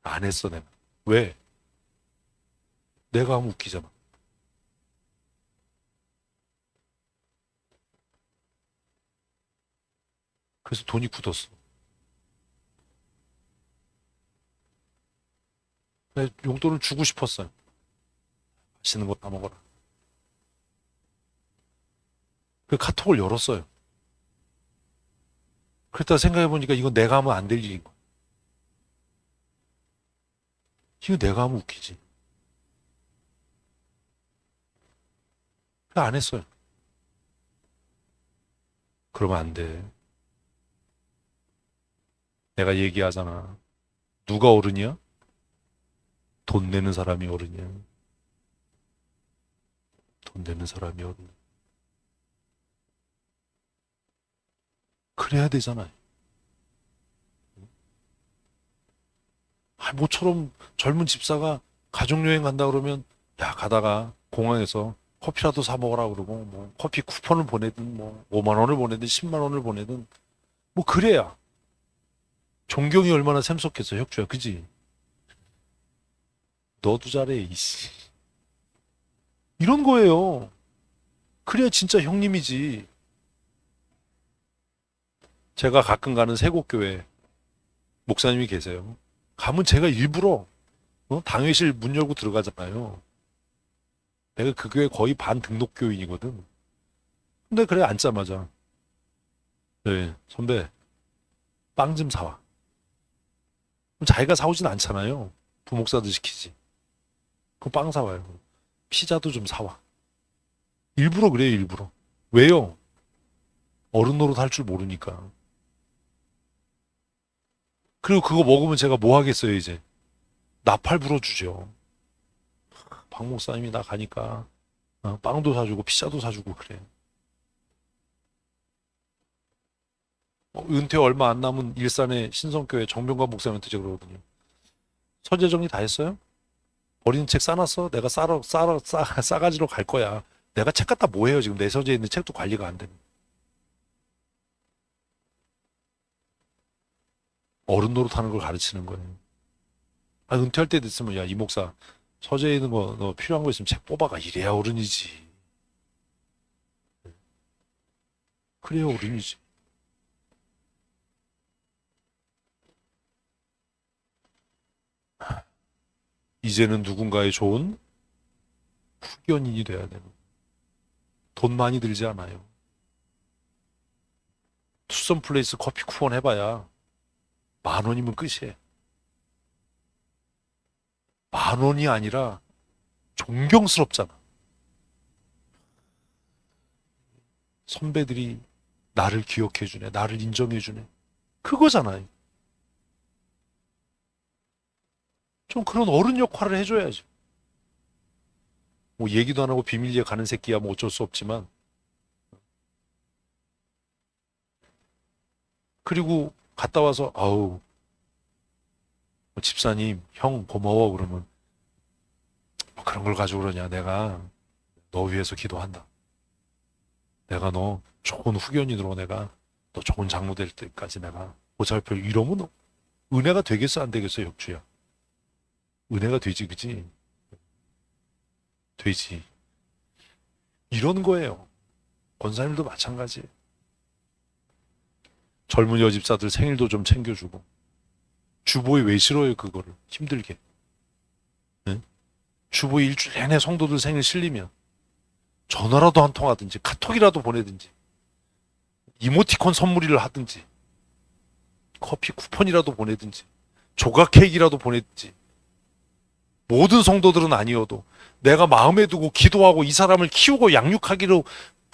안 했어 내가. 왜? 내가 하면 웃기잖아. 그래서 돈이 굳었어. 내 용돈을 주고 싶었어요. 맛있는 거 다 먹어라. 그 카톡을 열었어요. 그랬다 생각해보니까 이건 내가 하면 안 될 일인 거야. 이거 내가 하면 웃기지. 그래서 안 했어요. 그러면 안 돼. 내가 얘기하잖아. 누가 어른이야? 돈 내는 사람이 어른이야. 돈 내는 사람이 어른. 그래야 되잖아요. 모처럼 젊은 집사가 가족여행 간다 그러면 야 가다가 공항에서 커피라도 사 먹으라 그러고 뭐 커피 쿠폰을 보내든 뭐 5만 원을 보내든 10만 원을 보내든 뭐 그래야 존경이 얼마나 샘솟겠어 혁주야 그지? 너도 잘해 이씨 이런 거예요. 그래야 진짜 형님이지. 제가 가끔 가는 세곡교회 목사님이 계세요. 가면 제가 일부러 당회실 문 열고 들어가잖아요. 내가 그 교회 거의 반 등록교인이거든. 근데 그래 앉자마자 네 선배 빵 좀 사와. 그럼 자기가 사오진 않잖아요. 부목사도 시키지. 그럼 빵 사와요. 피자도 좀 사와. 일부러 그래요 일부러. 왜요? 어른 노릇 할 줄 모르니까. 그리고 그거 먹으면 제가 뭐 하겠어요 이제. 나팔 불어주죠. 박 목사님이 나 가니까 빵도 사주고 피자도 사주고 그래. 은퇴 얼마 안 남은 일산의 신성교회 정병관 목사님한테 제가 그러거든요. 서재 정리 다 했어요? 버리는 책 싸놨어? 내가 싸가지로 갈 거야. 내가 책 갖다 뭐 해요 지금 내 서재에 있는 책도 관리가 안 되는. 어른 노릇하는 걸 가르치는 거예요. 은퇴할 때 됐으면 야 이 목사 서재에 있는 거 너 필요한 거 있으면 책 뽑아가 이래야 어른이지. 그래야 어른이지. 이제는 누군가의 좋은 후견인이 돼야 되는. 돈 많이 들지 않아요. 투썸 플레이스 커피 쿠폰 해봐야 10,000원이면 끝이에요. 10,000원이 아니라 존경스럽잖아. 선배들이 나를 기억해주네, 나를 인정해주네. 그거잖아요. 좀 그런 어른 역할을 해줘야죠. 뭐 얘기도 안 하고 비밀리에 가는 새끼야 뭐 어쩔 수 없지만. 그리고 갔다 와서 아우 집사님 형 고마워 그러면 뭐 그런 걸 가지고 그러냐. 내가 너 위해서 기도한다. 내가 너 좋은 후견인으로 내가 너 좋은 장로 될 때까지 내가 보살펴. 이러면 은혜가 되겠어 안 되겠어 혁주야. 은혜가 되지, 그지? 되지. 이런 거예요. 권사님도 마찬가지. 젊은 여집사들 생일도 좀 챙겨주고. 주보에 왜 싫어요, 그거를? 힘들게. 응? 주보에 일주일 내내 성도들 생일 실리면 전화라도 한 통 하든지 카톡이라도 보내든지 이모티콘 선물을 하든지 커피 쿠폰이라도 보내든지 조각 케이크라도 보내든지 모든 성도들은 아니어도 내가 마음에 두고 기도하고 이 사람을 키우고 양육하기로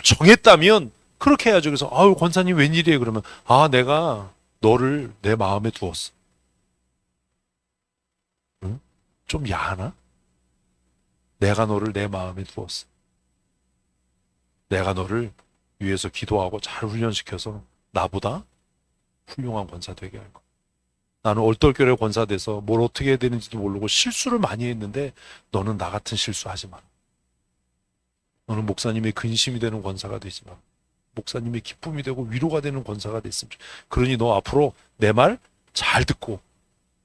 정했다면 그렇게 해야죠. 그래서 아유 권사님 웬일이에요? 그러면 아 내가 너를 내 마음에 두었어. 응? 좀 야하나? 내가 너를 내 마음에 두었어. 내가 너를 위해서 기도하고 잘 훈련시켜서 나보다 훌륭한 권사 되게 할 거야. 나는 얼떨결에 권사 돼서 뭘 어떻게 해야 되는지도 모르고 실수를 많이 했는데 너는 나 같은 실수하지 마. 너는 목사님의 근심이 되는 권사가 되지 마. 목사님의 기쁨이 되고 위로가 되는 권사가 됐으면 좋겠어. 그러니 너 앞으로 내 말 잘 듣고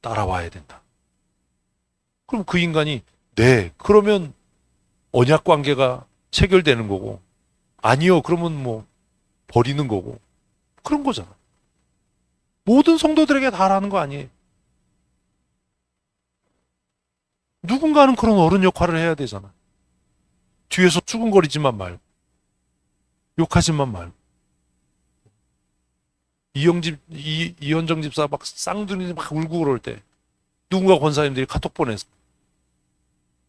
따라와야 된다. 그럼 그 인간이 네, 그러면 언약 관계가 체결되는 거고 아니요, 그러면 뭐 버리는 거고 그런 거잖아. 모든 성도들에게 다 하라는 거 아니에요. 누군가는 그런 어른 역할을 해야 되잖아. 뒤에서 수근거리지만 말고 욕하지만 말고 이현정 집사 막 쌍둥이 막 울고 그럴 때 누군가 권사님들이 카톡 보내서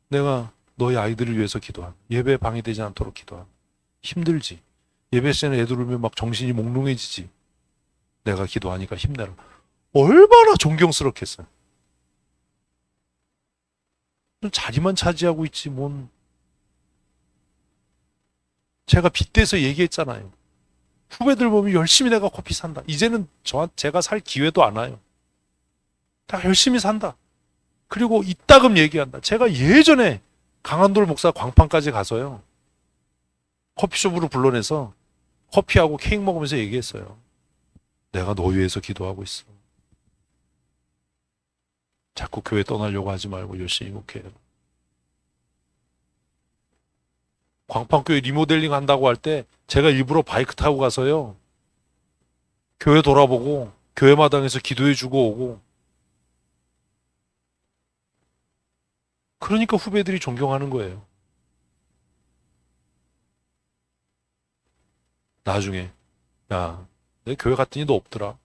내가 너희 아이들을 위해서 기도한다. 예배 방해되지 않도록 기도한다. 힘들지. 예배 시간에 애들 울면 막 정신이 몽롱해지지. 내가 기도하니까 힘내라. 얼마나 존경스럽겠어요. 자리만 차지하고 있지 뭔. 제가 빗대서 얘기했잖아요. 후배들 보면 열심히 내가 커피 산다. 이제는 제가 살 기회도 안 와요. 다 열심히 산다. 그리고 이따금 얘기한다. 제가 예전에 강한돌 목사 광판까지 가서요. 커피숍으로 불러내서 커피하고 케이크 먹으면서 얘기했어요. 내가 너 위해서 기도하고 있어. 자꾸 교회 떠나려고 하지 말고 열심히 목회해. 광판교회 리모델링 한다고 할 때 제가 일부러 바이크 타고 가서요. 교회 돌아보고 교회 마당에서 기도해주고 오고. 그러니까 후배들이 존경하는 거예요. 나중에 야, 내 교회 갔더니 너 없더라.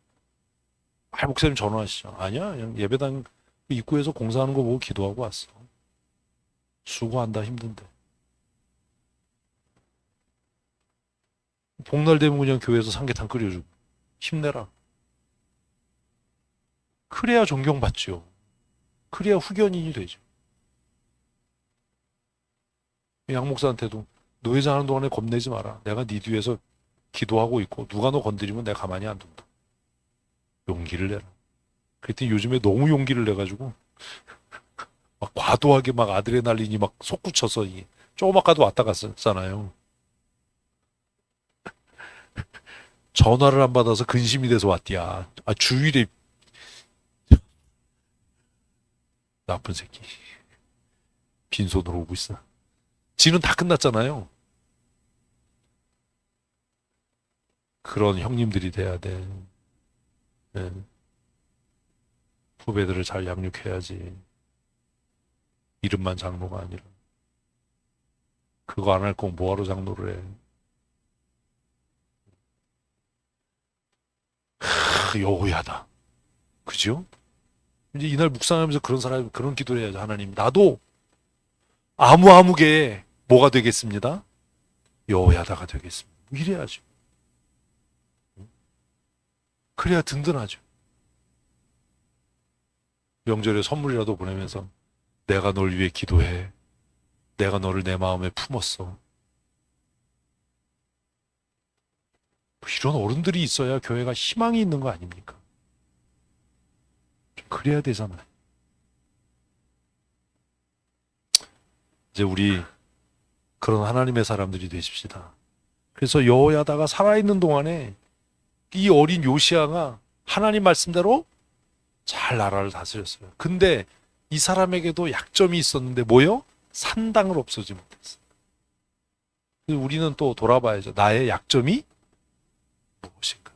아, 목사님 전화하시죠. 아니야, 그냥 예배당 입구에서 공사하는 거 보고 기도하고 왔어. 수고한다, 힘든데. 복날 되면 그냥 교회에서 삼계탕 끓여주고 힘내라. 그래야 존경받죠. 그래야 후견인이 되죠. 양 목사한테도 너 회장하는 동안에 겁내지 마라. 내가 네 뒤에서 기도하고 있고 누가 너 건드리면 내가 가만히 안 둔다. 용기를 내라. 그랬더니 요즘에 너무 용기를 내가지고 막 과도하게 막 아드레날린이 막 솟구쳐서 조금 아까도 왔다 갔었잖아요. 전화를 안 받아서 근심이 돼서 왔디야. 아 주일에 나쁜 새끼 빈손으로 오고 있어. 지는 다 끝났잖아요. 그런 형님들이 돼야 돼. 네. 후배들을 잘 양육해야지. 이름만 장로가 아니라. 그거 안 할 거면 뭐하러 장로를 해. 여호야다. 그죠? 이제 이날 묵상하면서 그런 사람이 그런 기도를 해야죠. 하나님, 나도 아무개 뭐가 되겠습니다? 여호야다가 되겠습니다. 이래야죠. 그래야 든든하죠. 명절에 선물이라도 보내면서 내가 널 위해 기도해. 내가 너를 내 마음에 품었어. 이런 어른들이 있어야 교회가 희망이 있는 거 아닙니까? 좀 그래야 되잖아요. 이제 우리 그런 하나님의 사람들이 되십시다. 그래서 여호야다가 살아있는 동안에 이 어린 요시야가 하나님 말씀대로 잘 나라를 다스렸어요. 근데 이 사람에게도 약점이 있었는데 뭐요? 산당을 없애지 못했어. 우리는 또 돌아봐야죠. 나의 약점이 무엇인가?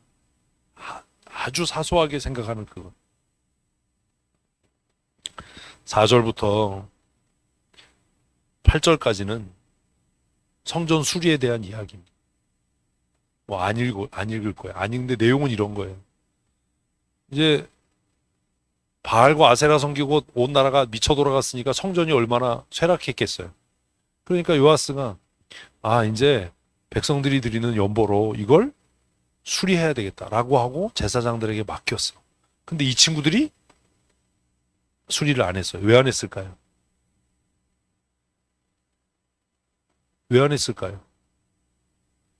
아주 사소하게 생각하는 그것. 4절부터 8절까지는 성전 수리에 대한 이야기입니다. 뭐 안 읽을 거예요. 안 읽는데 내용은 이런 거예요. 이제 바알과 아세라 섬기고 온 나라가 미쳐 돌아갔으니까 성전이 얼마나 쇠락했겠어요. 그러니까 요아스가 이제 백성들이 드리는 연보로 이걸 수리해야 되겠다라고 하고 제사장들에게 맡겼어. 근데 이 친구들이 수리를 안 했어요. 왜 안 했을까요? 왜 안 했을까요?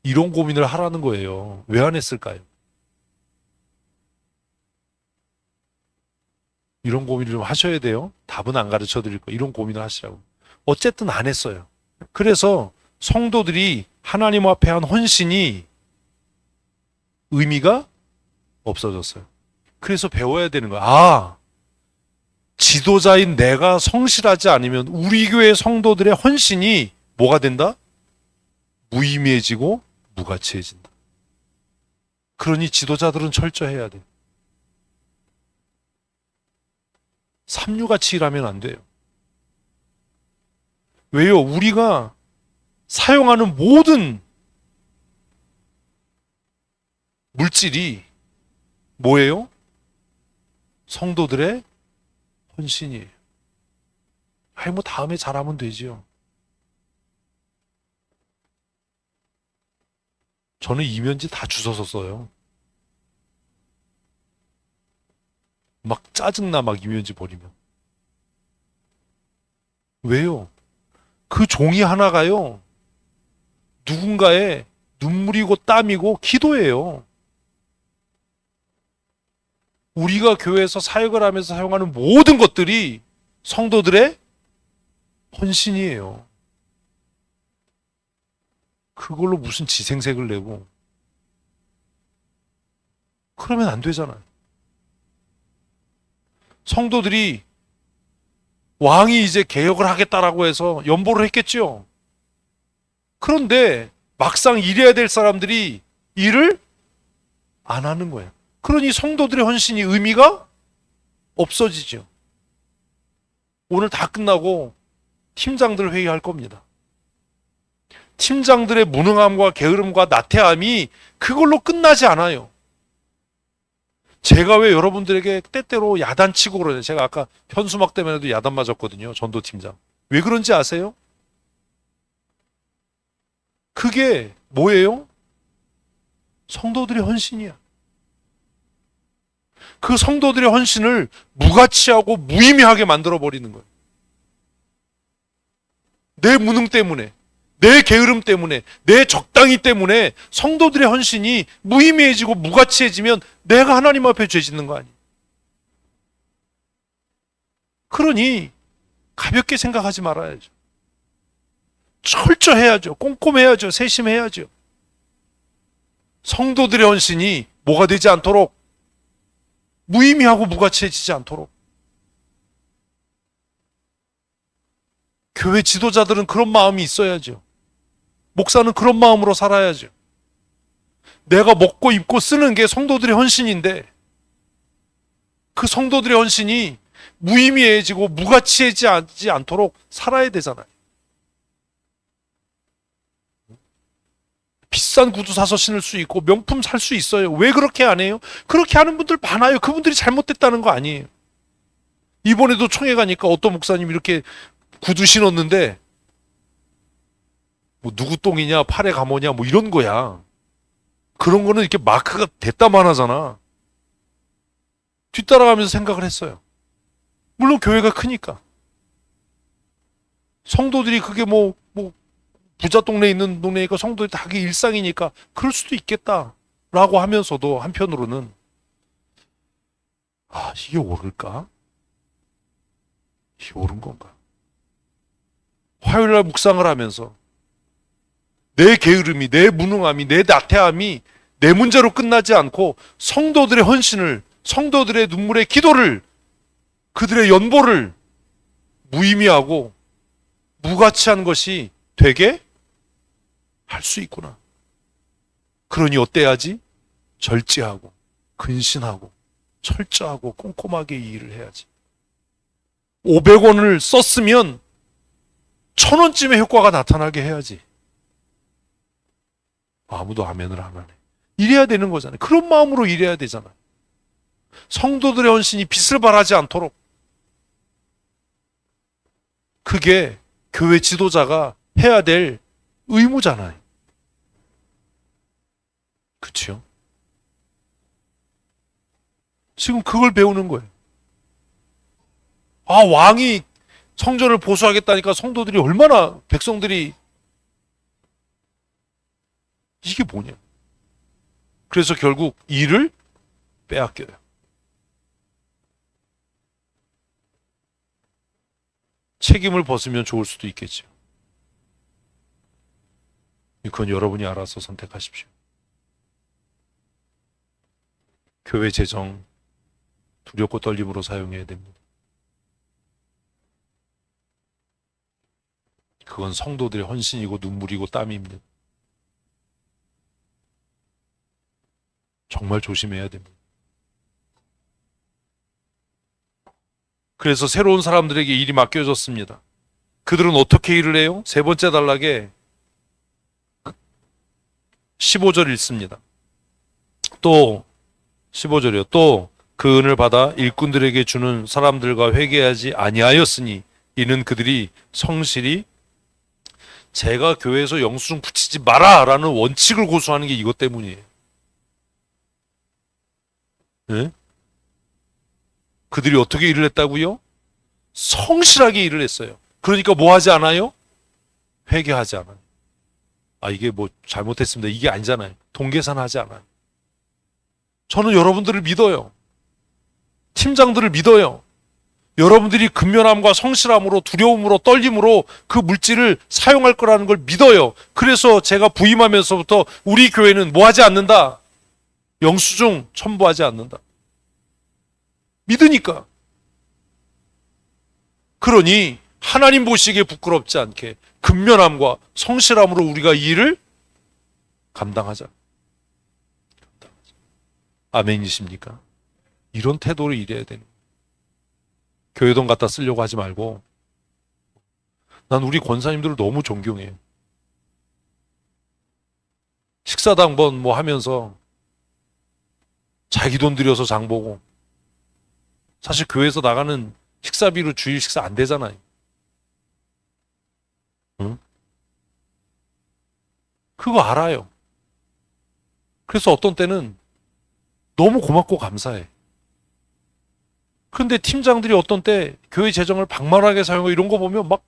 이런 고민을 하라는 거예요. 왜 안 했을까요? 이런 고민을 좀 하셔야 돼요. 답은 안 가르쳐 드릴 거예요. 이런 고민을 하시라고. 어쨌든 안 했어요. 그래서 성도들이 하나님 앞에 한 헌신이 의미가 없어졌어요. 그래서 배워야 되는 거야. 지도자인 내가 성실하지 않으면 우리 교회 성도들의 헌신이 뭐가 된다? 무의미해지고 무가치해진다. 그러니 지도자들은 철저해야 돼. 삼류같이 일하면 안 돼요. 왜요? 우리가 사용하는 모든 물질이 뭐예요? 성도들의 헌신이에요. 뭐 다음에 잘하면 되지요. 저는 이면지 다 주워서 써요. 막 짜증나 막 이면지 버리면. 왜요? 그 종이 하나가요. 누군가의 눈물이고 땀이고 기도예요. 우리가 교회에서 사역을 하면서 사용하는 모든 것들이 성도들의 헌신이에요. 그걸로 무슨 지생색을 내고 그러면 안 되잖아요. 성도들이 왕이 이제 개혁을 하겠다라고 해서 연보를 했겠죠. 그런데 막상 일해야 될 사람들이 일을 안 하는 거예요. 그러니 성도들의 헌신이 의미가 없어지죠. 오늘 다 끝나고 팀장들 회의할 겁니다. 팀장들의 무능함과 게으름과 나태함이 그걸로 끝나지 않아요. 제가 왜 여러분들에게 때때로 야단치고 그러냐. 제가 아까 현수막 때문에도 야단 맞았거든요. 전도팀장. 왜 그런지 아세요? 그게 뭐예요? 성도들의 헌신이야. 그 성도들의 헌신을 무가치하고 무의미하게 만들어버리는 거예요. 내 무능 때문에, 내 게으름 때문에, 내 적당히 때문에 성도들의 헌신이 무의미해지고 무가치해지면 내가 하나님 앞에 죄 짓는 거 아니에요. 그러니 가볍게 생각하지 말아야죠. 철저해야죠. 꼼꼼해야죠. 세심해야죠. 성도들의 헌신이 뭐가 되지 않도록, 무의미하고 무가치해지지 않도록. 교회 지도자들은 그런 마음이 있어야죠. 목사는 그런 마음으로 살아야죠. 내가 먹고 입고 쓰는 게 성도들의 헌신인데 그 성도들의 헌신이 무의미해지고 무가치해지지 않도록 살아야 되잖아요. 비싼 구두 사서 신을 수 있고 명품 살 수 있어요. 왜 그렇게 안 해요? 그렇게 하는 분들 많아요. 그분들이 잘못됐다는 거 아니에요. 이번에도 총회 가니까 어떤 목사님 이렇게 구두 신었는데 뭐 누구 똥이냐, 팔에 감호냐, 뭐 이런 거야. 그런 거는 이렇게 마크가 됐다만 하잖아. 뒤따라가면서 생각을 했어요. 물론 교회가 크니까. 성도들이 그게 뭐 부자 동네에 있는 동네니까 성도들이 다 그게 일상이니까 그럴 수도 있겠다라고 하면서도 한편으로는 이게 옳을까? 이게 옳은 건가? 화요일날 묵상을 하면서 내 게으름이, 내 무능함이, 내 나태함이 내 문제로 끝나지 않고 성도들의 헌신을, 성도들의 눈물의 기도를, 그들의 연보를 무의미하고 무가치한 것이 되게 할 수 있구나. 그러니 어때야지? 절제하고 근신하고 철저하고 꼼꼼하게 이 일을 해야지. 500원을 썼으면 1000원쯤의 효과가 나타나게 해야지. 아무도 아멘을 안 하네. 이래야 되는 거잖아요. 그런 마음으로 일해야 되잖아요. 성도들의 헌신이 빛을 발하지 않도록. 그게 교회 지도자가 해야 될 의무잖아요. 그렇죠? 지금 그걸 배우는 거예요. 아, 왕이 성전을 보수하겠다니까 성도들이 얼마나, 백성들이, 이게 뭐냐. 그래서 결국 일을 빼앗겨요. 책임을 벗으면 좋을 수도 있겠죠. 그건 여러분이 알아서 선택하십시오. 교회 재정 두렵고 떨림으로 사용해야 됩니다. 그건 성도들의 헌신이고 눈물이고 땀입니다. 정말 조심해야 됩니다. 그래서 새로운 사람들에게 일이 맡겨졌습니다. 그들은 어떻게 일을 해요? 세 번째 단락에 15절 읽습니다. 또 15절이요. 또 그 은을 받아 일꾼들에게 주는 사람들과 회개하지 아니하였으니 이는 그들이 성실히 제가 교회에서 영수증 붙이지 마라 라는 원칙을 고수하는 게 이것 때문이에요. 네? 그들이 어떻게 일을 했다고요? 성실하게 일을 했어요. 그러니까 뭐 하지 않아요? 회개하지 않아요. 아, 이게 뭐 잘못했습니다. 이게 아니잖아요. 동계산하지 않아요. 저는 여러분들을 믿어요. 팀장들을 믿어요. 여러분들이 근면함과 성실함으로 두려움으로 떨림으로 그 물질을 사용할 거라는 걸 믿어요. 그래서 제가 부임하면서부터 우리 교회는 뭐 하지 않는다? 영수증 첨부하지 않는다. 믿으니까. 그러니 하나님 보시기에 부끄럽지 않게 근면함과 성실함으로 우리가 이 일을 감당하자. 아멘이십니까? 이런 태도로 일해야 되는 거예요. 교회 돈 갖다 쓰려고 하지 말고. 난 우리 권사님들을 너무 존경해요. 식사당번 뭐 하면서 자기 돈 들여서 장 보고. 사실 교회에서 나가는 식사비로 주일 식사 안 되잖아요. 응? 그거 알아요. 그래서 어떤 때는 너무 고맙고 감사해. 그런데 팀장들이 어떤 때 교회 재정을 방만하게 사용하고 이런 거 보면 막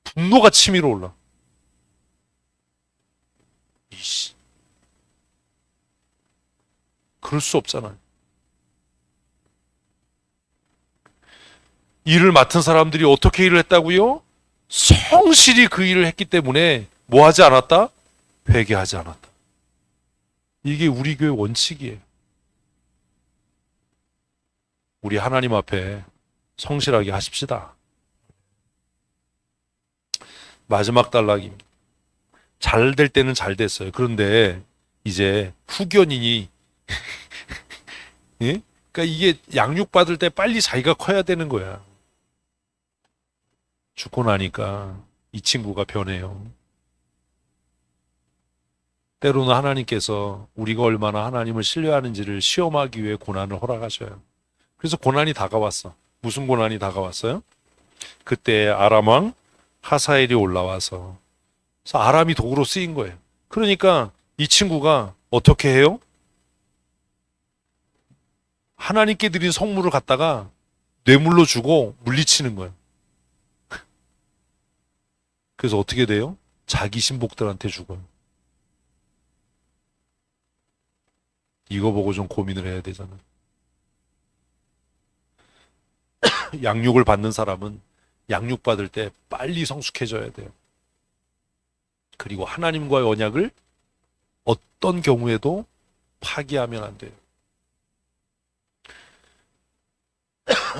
분노가 치밀어 올라. 이씨. 그럴 수 없잖아요. 일을 맡은 사람들이 어떻게 일을 했다고요? 성실히 그 일을 했기 때문에 뭐 하지 않았다? 회개하지 않았다. 이게 우리 교회 원칙이에요. 우리 하나님 앞에 성실하게 하십시다. 마지막 단락입니다. 잘 될 때는 잘 됐어요. 그런데 이제 후견인이 예? 그러니까 이게 양육받을 때 빨리 자기가 커야 되는 거야. 죽고 나니까 이 친구가 변해요. 때로는 하나님께서 우리가 얼마나 하나님을 신뢰하는지를 시험하기 위해 고난을 허락하셔요. 그래서 고난이 다가왔어. 무슨 고난이 다가왔어요? 그때 아람 왕 하사엘이 올라와서 그래서 아람이 도구로 쓰인 거예요. 그러니까 이 친구가 어떻게 해요? 하나님께 드린 성물을 갖다가 뇌물로 주고 물리치는 거예요. 그래서 어떻게 돼요? 자기 신복들한테 죽어요. 이거 보고 좀 고민을 해야 되잖아요. 양육을 받는 사람은 양육받을 때 빨리 성숙해져야 돼요. 그리고 하나님과의 언약을 어떤 경우에도 파기하면 안 돼요.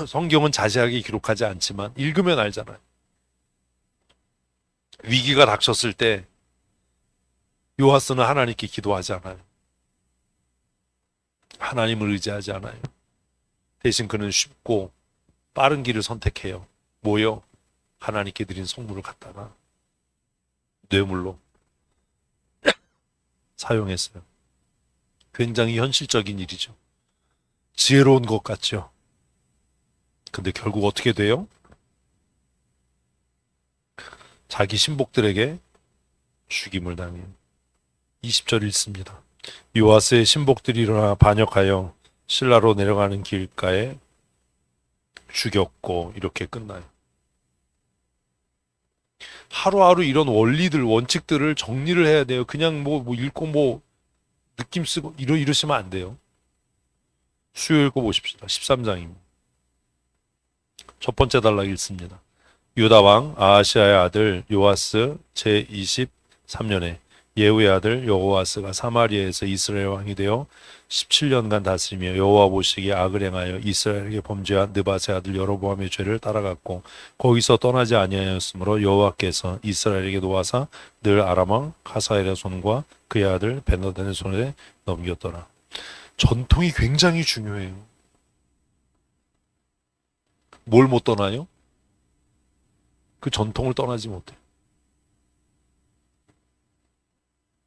성경은 자세하게 기록하지 않지만 읽으면 알잖아요. 위기가 닥쳤을 때 요아스는 하나님께 기도하지 않아요. 하나님을 의지하지 않아요. 대신 그는 쉽고 빠른 길을 선택해요. 뭐요? 하나님께 드린 성물을 갖다가 뇌물로 사용했어요. 굉장히 현실적인 일이죠. 지혜로운 것 같죠. 근데 결국 어떻게 돼요? 자기 신복들에게 죽임을 당해요. 20절 읽습니다. 요아스의 신복들이 일어나 반역하여 실라로 내려가는 길가에 죽였고, 이렇게 끝나요. 하루하루 이런 원리들, 원칙들을 정리를 해야 돼요. 그냥 뭐 읽고 느낌 쓰고 이러시면 안 돼요. 수요 읽고 보십시다. 13장입니다. 첫 번째 단락 읽습니다. 유다 왕 아하시아의 아들 요아스 제23년에 예후의 아들 여호아스가 사마리아에서 이스라엘 왕이 되어 17년간 다스리며 여호와 보시기에 악을 행하여 이스라엘에게 범죄한 느밧의 아들 여로보암의 죄를 따라갔고 거기서 떠나지 아니하였으므로 여호와께서 이스라엘에게 놓아사 늘 아람 왕 하사엘의 손과 그의 아들 벤하단의 손에 넘겼더라. 전통이 굉장히 중요해요. 뭘 못 떠나요? 그 전통을 떠나지 못해요.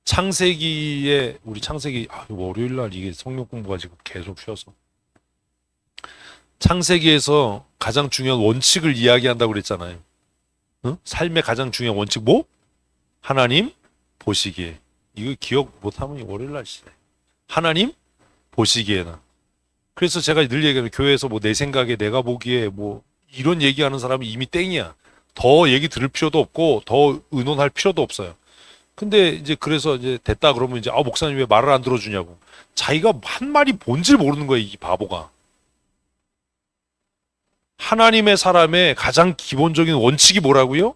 창세기에 우리 창세기 월요일 날 이게 성경 공부가 지금 계속 쉬어서 창세기에서 가장 중요한 원칙을 이야기한다고 그랬잖아요. 응? 삶의 가장 중요한 원칙 뭐? 하나님 보시기에. 이거 기억 못하면 월요일 날 시대. 하나님 보시기에나. 그래서 제가 늘 얘기하는 교회에서 뭐 내 생각에 내가 보기에 뭐 이런 얘기하는 사람은 이미 땡이야. 더 얘기 들을 필요도 없고 더 의논할 필요도 없어요. 근데 이제 그래서 이제 됐다 그러면 이제 목사님 왜 말을 안 들어주냐고. 자기가 한 말이 뭔지 모르는 거예요, 이 바보가. 하나님의 사람의 가장 기본적인 원칙이 뭐라고요?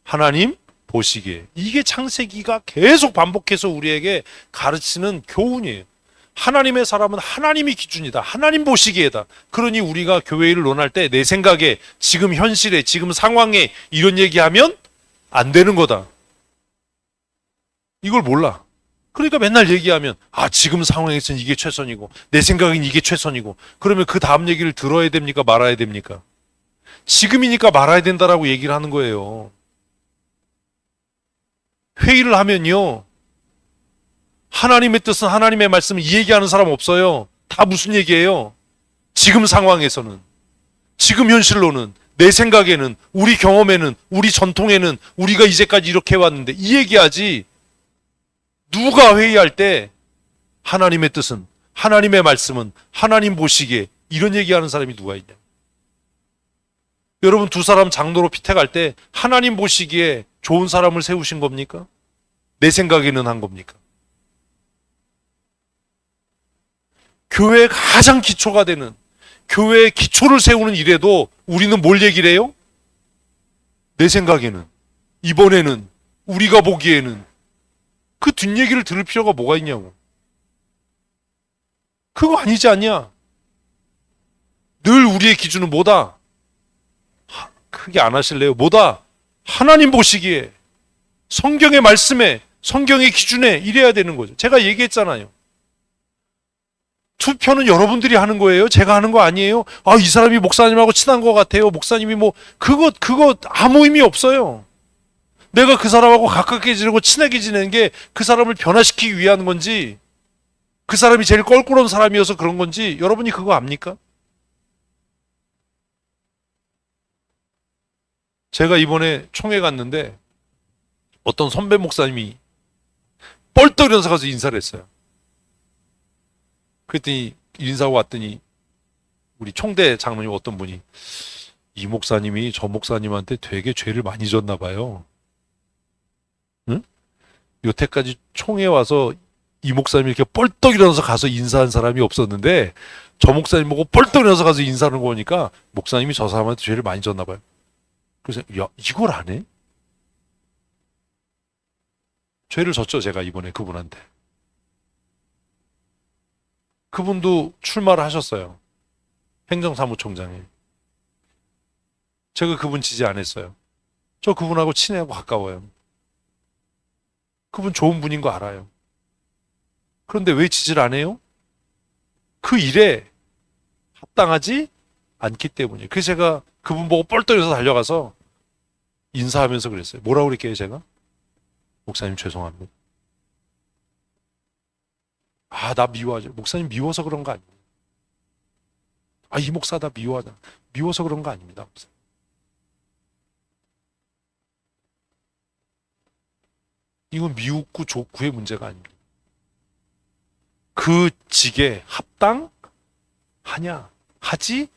하나님 보시기에. 이게 창세기가 계속 반복해서 우리에게 가르치는 교훈이에요. 하나님의 사람은 하나님이 기준이다. 하나님 보시기에다. 그러니 우리가 교회 일을 논할 때 내 생각에 지금 현실에 지금 상황에 이런 얘기하면 안 되는 거다. 이걸 몰라. 그러니까 맨날 얘기하면 지금 상황에서는 이게 최선이고 내 생각엔 이게 최선이고 그러면 그 다음 얘기를 들어야 됩니까? 말아야 됩니까? 지금이니까 말아야 된다라고 얘기를 하는 거예요. 회의를 하면요. 하나님의 뜻은 하나님의 말씀을 이 얘기하는 사람 없어요. 다 무슨 얘기예요? 지금 상황에서는, 지금 현실로는, 내 생각에는, 우리 경험에는, 우리 전통에는 우리가 이제까지 이렇게 해왔는데 이 얘기하지. 누가 회의할 때 하나님의 뜻은, 하나님의 말씀은, 하나님 보시기에 이런 얘기하는 사람이 누가 있냐? 여러분 두 사람 장로로 피택할 때 하나님 보시기에 좋은 사람을 세우신 겁니까? 내 생각에는 한 겁니까? 교회의 가장 기초가 되는 교회의 기초를 세우는 일에도 우리는 뭘 얘기를 해요? 내 생각에는, 이번에는, 우리가 보기에는 그 뒷얘기를 들을 필요가 뭐가 있냐고. 그거 아니지 않냐? 늘 우리의 기준은 뭐다? 크게 안 하실래요? 뭐다? 하나님 보시기에, 성경의 말씀에, 성경의 기준에 이래야 되는 거죠. 제가 얘기했잖아요. 투표는 여러분들이 하는 거예요. 제가 하는 거 아니에요. 이 사람이 목사님하고 친한 것 같아요. 목사님이 그거 아무 의미 없어요. 내가 그 사람하고 가깝게 지내고 친하게 지내는 게 그 사람을 변화시키기 위한 건지, 그 사람이 제일 껄끄러운 사람이어서 그런 건지, 여러분이 그거 압니까? 제가 이번에 총회 갔는데, 어떤 선배 목사님이 뻘떡 일어나서 가서 인사를 했어요. 그랬더니 인사하고 왔더니 우리 총대 장로님 어떤 분이 이 목사님이 저 목사님한테 되게 죄를 많이 졌나 봐요. 응? 여태까지 총회 와서 이 목사님이 이렇게 뻘떡 일어나서 가서 인사한 사람이 없었는데 저 목사님 보고 뻘떡 일어나서 가서 인사하는 거 보니까 목사님이 저 사람한테 죄를 많이 졌나 봐요. 그래서 야, 이걸 안 해? 죄를 졌죠, 제가 이번에 그분한테. 그분도 출마를 하셨어요. 행정사무총장에. 제가 그분 지지 안 했어요. 저 그분하고 친하고 가까워요. 그분 좋은 분인 거 알아요. 그런데 왜 지지를 안 해요? 그 일에 합당하지 않기 때문이에요. 그래서 제가 그분 보고 뻘떡여서 달려가서 인사하면서 그랬어요. 뭐라고 그랬게요, 제가? 목사님 죄송합니다. 아, 나 미워하죠. 목사님 미워서 그런 거 아니에요. 아, 이 목사 다 미워하잖아. 미워서 그런 거 아닙니다. 목사님. 이건 미웃고 족구의 문제가 아닙니다. 그 직에 합당하냐, 하지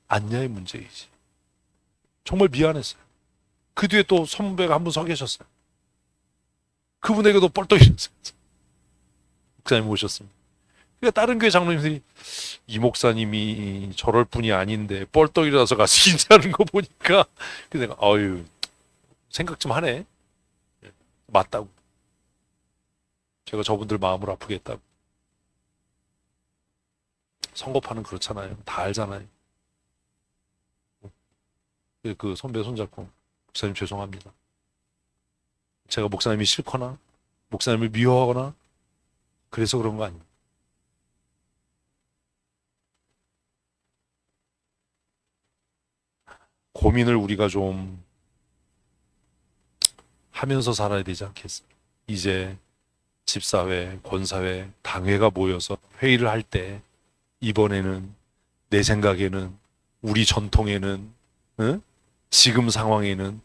않냐의 문제이지. 정말 미안했어요. 그 뒤에 또 선배가 한 분 서 계셨어요. 그분에게도 뻘떡 일었어요. 목사님 오셨습니다. 그러니까 다른 교회 장로님들이 이 목사님이 저럴 분이 아닌데 뻘떡 일어나서 가서 인사하는 거 보니까 그래서 내가 아유 생각 좀 하네. 맞다고. 제가 저분들 마음을 아프게 했다고. 선거파는 그렇잖아요. 다 알잖아요. 그 선배 손잡고 목사님 죄송합니다. 제가 목사님이 싫거나 목사님을 미워하거나 그래서 그런 거 아니에요. 고민을 우리가 좀 하면서 살아야 되지 않겠어요? 이제 집사회, 권사회, 당회가 모여서 회의를 할 때 이번에는 내 생각에는 우리 전통에는 응? 지금 상황에는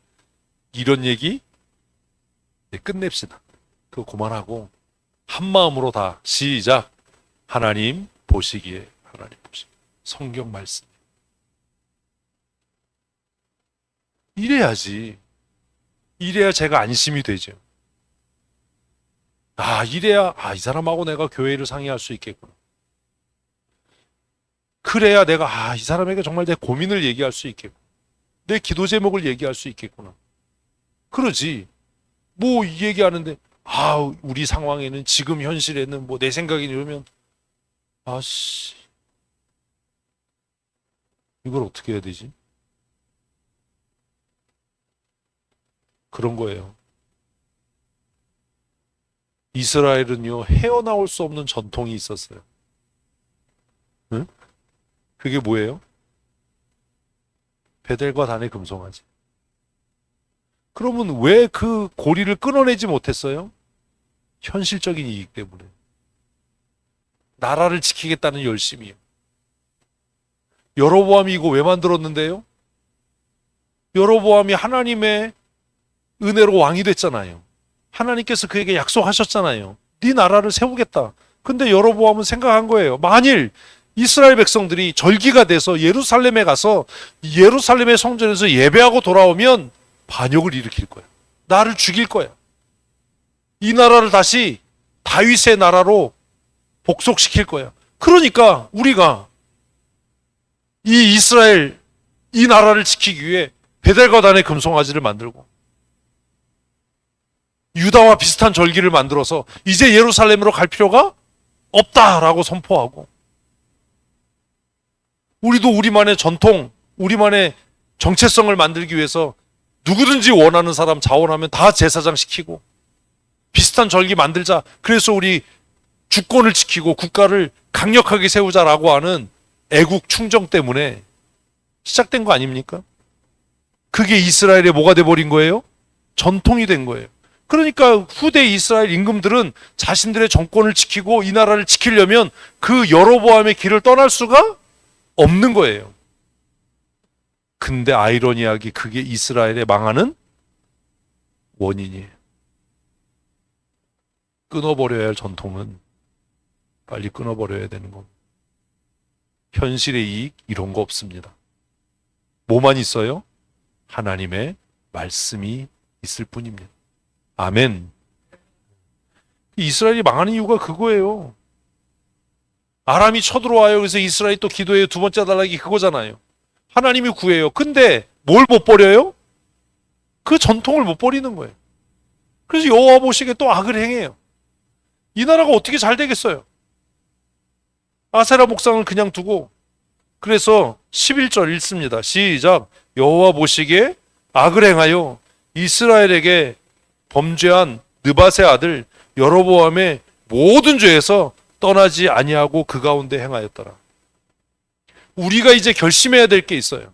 이런 얘기 끝냅시다. 그거 그만하고 한 마음으로 다 시작. 하나님 보시기에 하나님 보시기에 성경 말씀 이래야지. 이래야 제가 안심이 되죠. 아, 이래야 이 사람하고 내가 교회를 상의할 수 있겠구나. 그래야 내가 이 사람에게 정말 내 고민을 얘기할 수 있겠구나. 내 기도 제목을 얘기할 수 있겠구나. 그러지. 뭐 이 얘기하는데 우리 상황에는 지금 현실에는 뭐 내 생각이 이러면 아씨 이걸 어떻게 해야 되지? 그런 거예요. 이스라엘은요 헤어나올 수 없는 전통이 있었어요. 응? 그게 뭐예요? 베델과 단의 금송아지. 그러면 왜 그 고리를 끊어내지 못했어요? 현실적인 이익 때문에. 나라를 지키겠다는 열심이요. 여로보암이 이거 왜 만들었는데요? 여로보암이 하나님의 은혜로 왕이 됐잖아요. 하나님께서 그에게 약속하셨잖아요. 네 나라를 세우겠다. 근데 여로보암은 생각한 거예요. 만일 이스라엘 백성들이 절기가 돼서 예루살렘에 가서 예루살렘의 성전에서 예배하고 돌아오면 반역을 일으킬 거야. 나를 죽일 거야. 이 나라를 다시 다윗의 나라로 복속시킬 거야. 그러니까 우리가 이 이스라엘 이 나라를 지키기 위해 베델과 단의 금송아지를 만들고 유다와 비슷한 절기를 만들어서 이제 예루살렘으로 갈 필요가 없다라고 선포하고 우리도 우리만의 전통, 우리만의 정체성을 만들기 위해서 누구든지 원하는 사람 자원하면 다 제사장 시키고 비슷한 절기 만들자. 그래서 우리 주권을 지키고 국가를 강력하게 세우자라고 하는 애국 충정 때문에 시작된 거 아닙니까? 그게 이스라엘의 뭐가 돼버린 거예요? 전통이 된 거예요. 그러니까 후대 이스라엘 임금들은 자신들의 정권을 지키고 이 나라를 지키려면 그 여로보암의 길을 떠날 수가 없는 거예요. 근데 아이러니하게 그게 이스라엘의 망하는 원인이에요. 끊어버려야 할 전통은 빨리 끊어버려야 되는 겁니다. 현실의 이익 이런 거 없습니다. 뭐만 있어요? 하나님의 말씀이 있을 뿐입니다. 아멘. 이스라엘이 망하는 이유가 그거예요. 아람이 쳐들어와요. 그래서 이스라엘이 또 기도해요. 두 번째 단락이 그거잖아요. 하나님이 구해요. 근데 뭘 못 버려요? 그 전통을 못 버리는 거예요. 그래서 여호와 보시기에 또 악을 행해요. 이 나라가 어떻게 잘 되겠어요? 아세라 목상을 그냥 두고 그래서 11절 읽습니다. 시작. 여호와 보시기에 악을 행하여 이스라엘에게 범죄한 느밧의 아들 여로보암의 모든 죄에서 떠나지 아니하고 그 가운데 행하였더라. 우리가 이제 결심해야 될 게 있어요.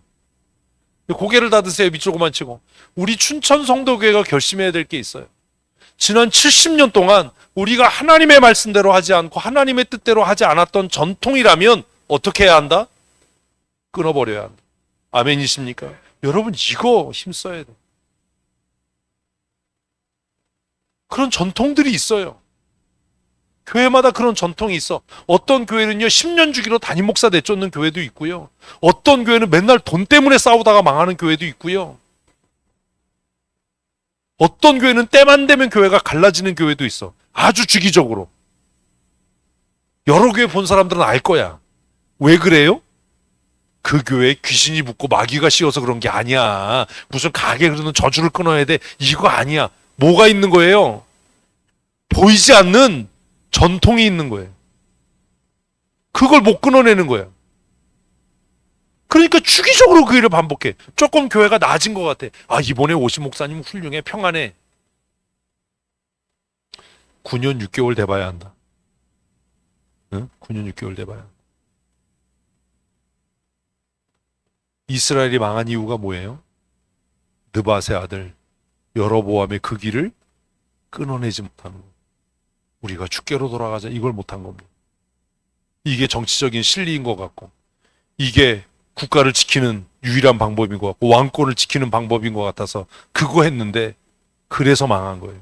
고개를 닫으세요. 밑조고만 치고. 우리 춘천 성도교회가 결심해야 될 게 있어요. 지난 70년 동안 우리가 하나님의 말씀대로 하지 않고 하나님의 뜻대로 하지 않았던 전통이라면 어떻게 해야 한다? 끊어버려야 한다. 아멘이십니까? 여러분 이거 힘써야 돼요. 그런 전통들이 있어요. 교회마다 그런 전통이 있어. 어떤 교회는요 10년 주기로 담임 목사 내쫓는 교회도 있고요. 어떤 교회는 맨날 돈 때문에 싸우다가 망하는 교회도 있고요. 어떤 교회는 때만 되면 교회가 갈라지는 교회도 있어. 아주 주기적으로. 여러 교회 본 사람들은 알 거야. 왜 그래요? 그 교회에 귀신이 붙고 마귀가 씌어서 그런 게 아니야. 무슨 가게 그러는 저주를 끊어야 돼. 이거 아니야. 뭐가 있는 거예요? 보이지 않는 전통이 있는 거예요. 그걸 못 끊어내는 거예요. 그러니까 주기적으로 그 일을 반복해. 조금 교회가 낮은 것 같아. 아, 이번에 오신 목사님 훌륭해. 평안해. 9년 6개월 돼봐야 한다. 응? 9년 6개월 돼봐야 한다. 이스라엘이 망한 이유가 뭐예요? 느밧의 아들 여로보암의 그 길을 끊어내지 못하는 거예요. 우리가 주께로 돌아가자 이걸 못한 겁니다. 이게 정치적인 실리인 것 같고 이게 국가를 지키는 유일한 방법인 것 같고 왕권을 지키는 방법인 것 같아서 그거 했는데 그래서 망한 거예요.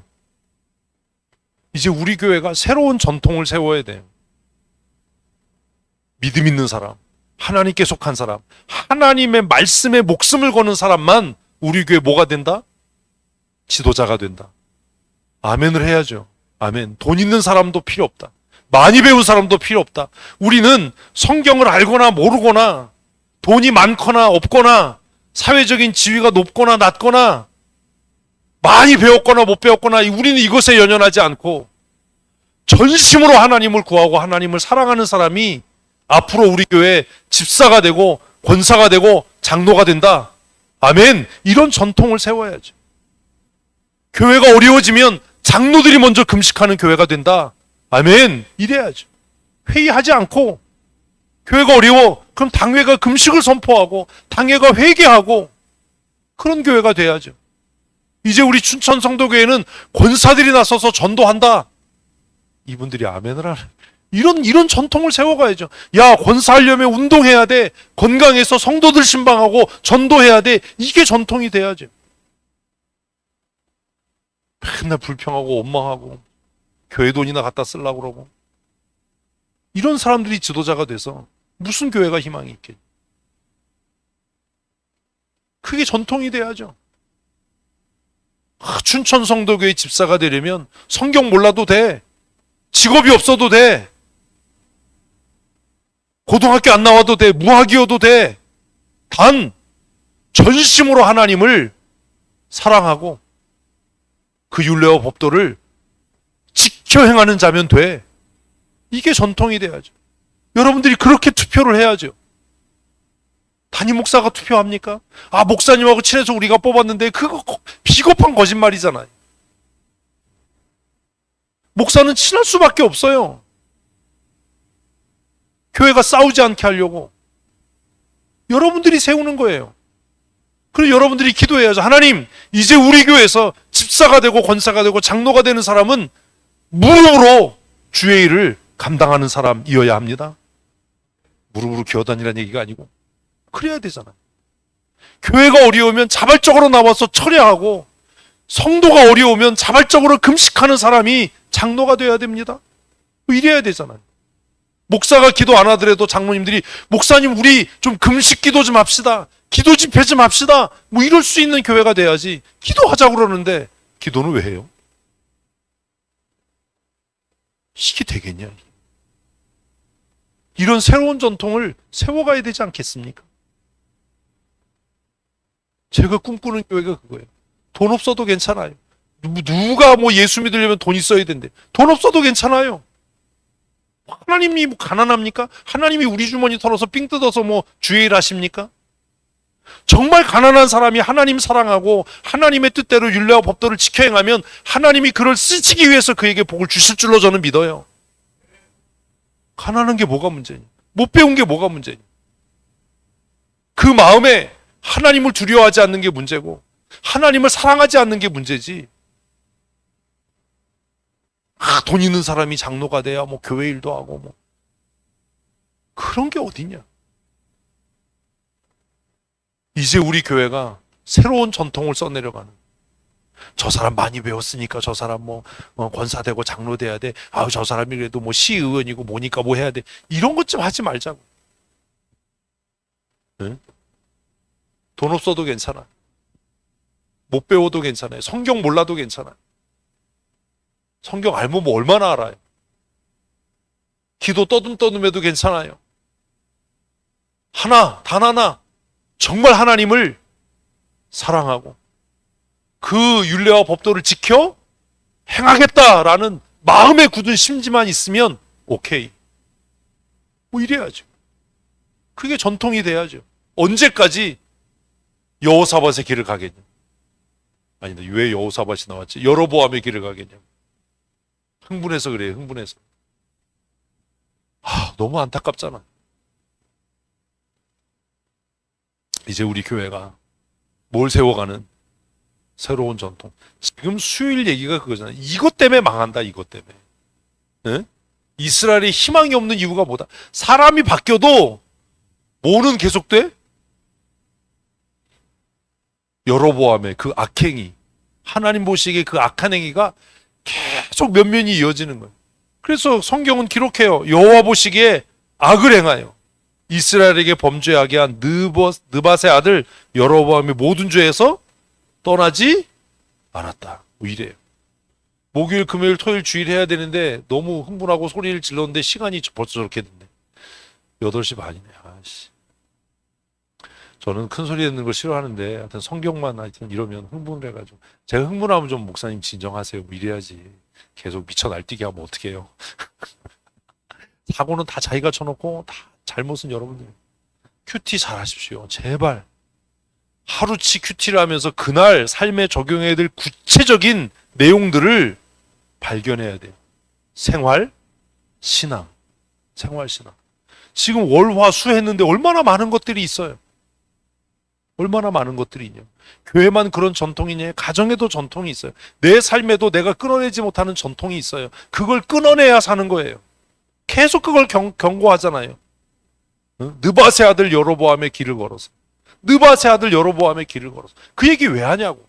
이제 우리 교회가 새로운 전통을 세워야 돼요. 믿음 있는 사람, 하나님께 속한 사람, 하나님의 말씀에 목숨을 거는 사람만 우리 교회 뭐가 된다? 지도자가 된다. 아멘을 해야죠. 아멘. 돈 있는 사람도 필요 없다. 많이 배운 사람도 필요 없다. 우리는 성경을 알거나 모르거나 돈이 많거나 없거나 사회적인 지위가 높거나 낮거나 많이 배웠거나 못 배웠거나 우리는 이것에 연연하지 않고 전심으로 하나님을 구하고 하나님을 사랑하는 사람이 앞으로 우리 교회 집사가 되고 권사가 되고 장로가 된다. 아멘. 이런 전통을 세워야죠. 교회가 어려워지면 장로들이 먼저 금식하는 교회가 된다. 아멘. 이래야죠. 회의하지 않고 교회가 어려워. 그럼 당회가 금식을 선포하고 당회가 회개하고 그런 교회가 돼야죠. 이제 우리 춘천 성도교회는 권사들이 나서서 전도한다. 이분들이 아멘을 하는 이런 전통을 세워가야죠. 야, 권사하려면 운동해야 돼. 건강해서 성도들 신방하고 전도해야 돼. 이게 전통이 돼야죠. 맨날 불평하고 원망하고 교회 돈이나 갖다 쓰려고 그러고 이런 사람들이 지도자가 돼서 무슨 교회가 희망이 있겠냐. 그게 전통이 돼야죠. 춘천 성도교회 집사가 되려면 성경 몰라도 돼. 직업이 없어도 돼. 고등학교 안 나와도 돼. 무학이어도 돼. 단 전심으로 하나님을 사랑하고 그 율례와 법도를 지켜 행하는 자면 돼. 이게 전통이 돼야죠. 여러분들이 그렇게 투표를 해야죠. 담임 목사가 투표합니까? 아, 목사님하고 친해서 우리가 뽑았는데 그거 비겁한 거짓말이잖아요. 목사는 친할 수밖에 없어요. 교회가 싸우지 않게 하려고. 여러분들이 세우는 거예요. 그리고 여러분들이 기도해야죠. 하나님, 이제 우리 교회에서 집사가 되고 권사가 되고 장로가 되는 사람은 무릎으로 주의 일을 감당하는 사람이어야 합니다. 무릎으로 기어다니라는 얘기가 아니고 그래야 되잖아요. 교회가 어려우면 자발적으로 나와서 철회하고 성도가 어려우면 자발적으로 금식하는 사람이 장로가 돼야 됩니다. 이래야 되잖아요. 목사가 기도 안 하더라도 장로님들이 목사님 우리 좀 금식 기도 좀 합시다. 기도 집회 좀 합시다. 뭐 이럴 수 있는 교회가 돼야지. 기도하자고 그러는데 기도는 왜 해요? 이게 되겠냐? 이런 새로운 전통을 세워가야 되지 않겠습니까? 제가 꿈꾸는 교회가 그거예요. 돈 없어도 괜찮아요. 누가 뭐 예수 믿으려면 돈 있어야 된대. 돈 없어도 괜찮아요. 하나님이 뭐 가난합니까? 하나님이 우리 주머니 털어서 삥 뜯어서 뭐 주의 일 하십니까? 정말 가난한 사람이 하나님 사랑하고 하나님의 뜻대로 율례와 법도를 지켜 행하면 하나님이 그를 쓰시기 위해서 그에게 복을 주실 줄로 저는 믿어요. 가난한 게 뭐가 문제냐? 못 배운 게 뭐가 문제냐? 그 마음에 하나님을 두려워하지 않는 게 문제고 하나님을 사랑하지 않는 게 문제지. 돈 있는 사람이 장로가 돼야 뭐 교회 일도 하고 뭐 그런 게 어디냐? 이제 우리 교회가 새로운 전통을 써내려가는. 저 사람 많이 배웠으니까 저 사람 뭐 권사 되고 장로 돼야 돼. 아우 저 사람이 그래도 뭐 시의원이고 뭐니까 뭐 해야 돼. 이런 것 좀 하지 말자고. 응? 돈 없어도 괜찮아. 못 배워도 괜찮아요. 성경 몰라도 괜찮아. 성경 알면 뭐 얼마나 알아요. 기도 떠듬떠듬해도 괜찮아요. 단 하나 정말 하나님을 사랑하고 그 율례와 법도를 지켜 행하겠다라는 마음에 굳은 심지만 있으면 오케이. 뭐 이래야죠. 그게 전통이 돼야죠. 언제까지 여호사밧의 길을 가겠냐? 아니다. 왜 여호사밧이 나왔지? 여로보암의 길을 가겠냐? 흥분해서 그래요. 흥분해서. 너무 안타깝잖아. 이제 우리 교회가 뭘 세워가는 새로운 전통. 지금 수요일 얘기가 그거잖아. 이것 때문에 망한다. 이것 때문에. 네? 이스라엘이 희망이 없는 이유가 뭐다? 사람이 바뀌어도 뭐는 계속돼? 여로보암의 그 악행이, 하나님 보시기에 그 악한 행위가 계속 면면이 이어지는 거예요. 그래서 성경은 기록해요. 여호와 보시기에 악을 행하여 이스라엘에게 범죄하게 한 느밧의 아들 여로보암이 모든 죄에서 떠나지 않았다. 뭐 이래요. 목요일, 금요일, 토요일, 주일 해야 되는데 너무 흥분하고 소리를 질렀는데 시간이 벌써 저렇게 됐네. 8시 반이네. 아씨. 저는 큰 소리 듣는 걸 싫어하는데 하여튼 성경만 하여튼 이러면 흥분을 해가지고 제가 흥분하면 좀 목사님 진정하세요. 뭐 이래야지. 계속 미쳐 날뛰게 하면 어떡해요. 사고는 다 자기가 쳐놓고 다 잘못은 여러분들. 큐티 잘 하십시오. 제발. 하루치 큐티를 하면서 그날 삶에 적용해야 될 구체적인 내용들을 발견해야 돼요. 생활, 신앙. 생활, 신앙. 지금 월, 화, 수 했는데 얼마나 많은 것들이 있어요. 얼마나 많은 것들이 있냐. 교회만 그런 전통이 있냐. 가정에도 전통이 있어요. 내 삶에도 내가 끊어내지 못하는 전통이 있어요. 그걸 끊어내야 사는 거예요. 계속 그걸 경고하잖아요. 느밧의 아들 여로보암의 길을 걸어서. 느밧의 아들 여로보암의 길을 걸어서. 그 얘기 왜 하냐고.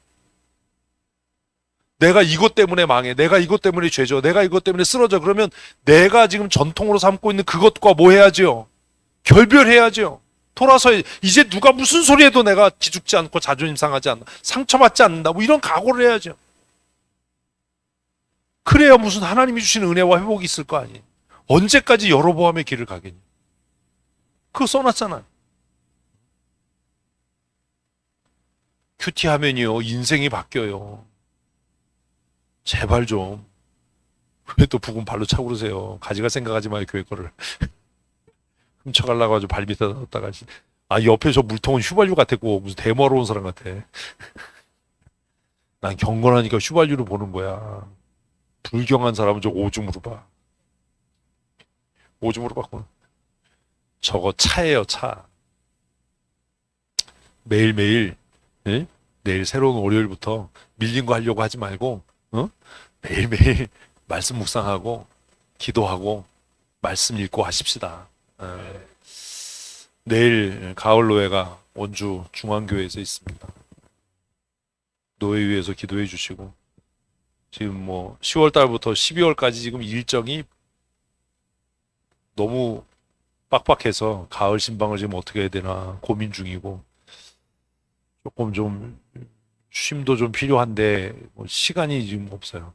내가 이것 때문에 망해. 내가 이것 때문에 죄져. 내가 이것 때문에 쓰러져. 그러면 내가 지금 전통으로 삼고 있는 그것과 뭐 해야죠? 결별해야죠. 돌아서 이제 누가 무슨 소리 해도 내가 기죽지 않고 자존심 상하지 않나. 상처받지 않는다. 뭐 이런 각오를 해야죠. 그래야 무슨 하나님이 주시는 은혜와 회복이 있을 거 아니에요. 언제까지 여로보암의 길을 가겠냐. 그거 써놨잖아요. 큐티하면요 인생이 바뀌어요. 제발 좀. 왜 또 부금 발로 차고 그러세요. 가지가 생각하지 마요. 교회 거를. 훔쳐가려고 아주 발 밑에다 넣었다가. 옆에 저 물통은 휘발유 같았고 무슨 대모하러 온 사람 같아. 난 경건하니까 휘발유를 보는 거야. 불경한 사람은 저 오줌으로 봐. 오줌으로 봤구나. 저거 차예요, 차. 매일매일, 예? 내일 새로운 월요일부터 밀린 거 하려고 하지 말고, 매일매일 말씀 묵상하고, 기도하고, 말씀 읽고 하십시다. 내일 가을 노예가 원주 중앙교회에서 있습니다. 노예위에서 기도해 주시고, 지금 뭐 10월 달부터 12월까지 지금 일정이 너무 빡빡해서 가을 신방을 지금 어떻게 해야 되나 고민 중이고 조금 좀 쉼도 좀 필요한데 뭐 시간이 지금 없어요.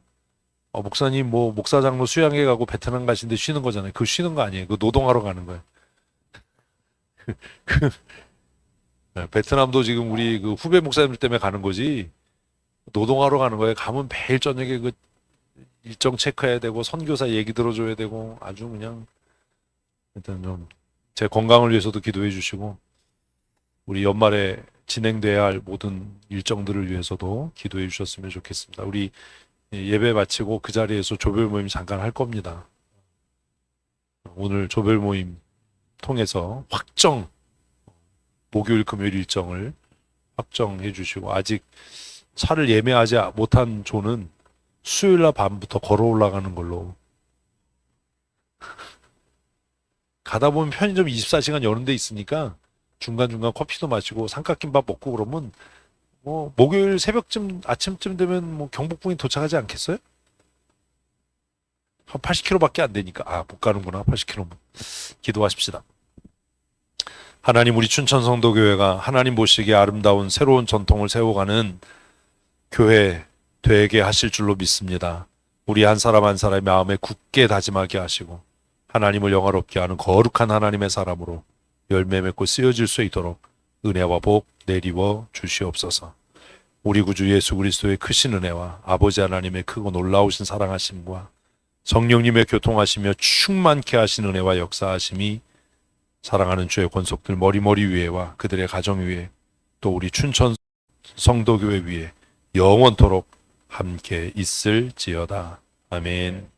목사님 뭐 목사장로 수양회 가고 베트남 가신데 쉬는 거잖아요. 그거 쉬는 거 아니에요. 그거 노동하러 가는 거예요. 베트남도 지금 우리 그 후배 목사님들 때문에 가는 거지 노동하러 가는 거예요. 가면 매일 저녁에 그 일정 체크해야 되고 선교사 얘기 들어줘야 되고 아주 그냥 일단 좀 제 건강을 위해서도 기도해 주시고 우리 연말에 진행돼야 할 모든 일정들을 위해서도 기도해 주셨으면 좋겠습니다. 우리 예배 마치고 그 자리에서 조별 모임 잠깐 할 겁니다. 오늘 조별 모임 통해서 확정 목요일 금요일 일정을 확정해 주시고 아직 차를 예매하지 못한 조는 수요일 날 밤부터 걸어 올라가는 걸로 가다 보면 편의점 24시간 여는 데 있으니까 중간중간 커피도 마시고 삼각김밥 먹고 그러면 뭐 목요일 새벽쯤 아침쯤 되면 뭐 경복궁에 도착하지 않겠어요? 한 80km밖에 안 되니까 못 가는구나 80km면 기도하십시다. 하나님 우리 춘천성도교회가 하나님 보시기에 아름다운 새로운 전통을 세워가는 교회 되게 하실 줄로 믿습니다. 우리 한 사람 한 사람의 마음에 굳게 다짐하게 하시고 하나님을 영화롭게 하는 거룩한 하나님의 사람으로 열매 맺고 쓰여질 수 있도록 은혜와 복 내리워 주시옵소서. 우리 구주 예수 그리스도의 크신 은혜와 아버지 하나님의 크고 놀라우신 사랑하심과 성령님의 교통하시며 충만케 하신 은혜와 역사하심이 사랑하는 주의 권속들 머리머리 위에와 그들의 가정 위에 또 우리 춘천 성도교회 위에 영원토록 함께 있을지어다. 아멘.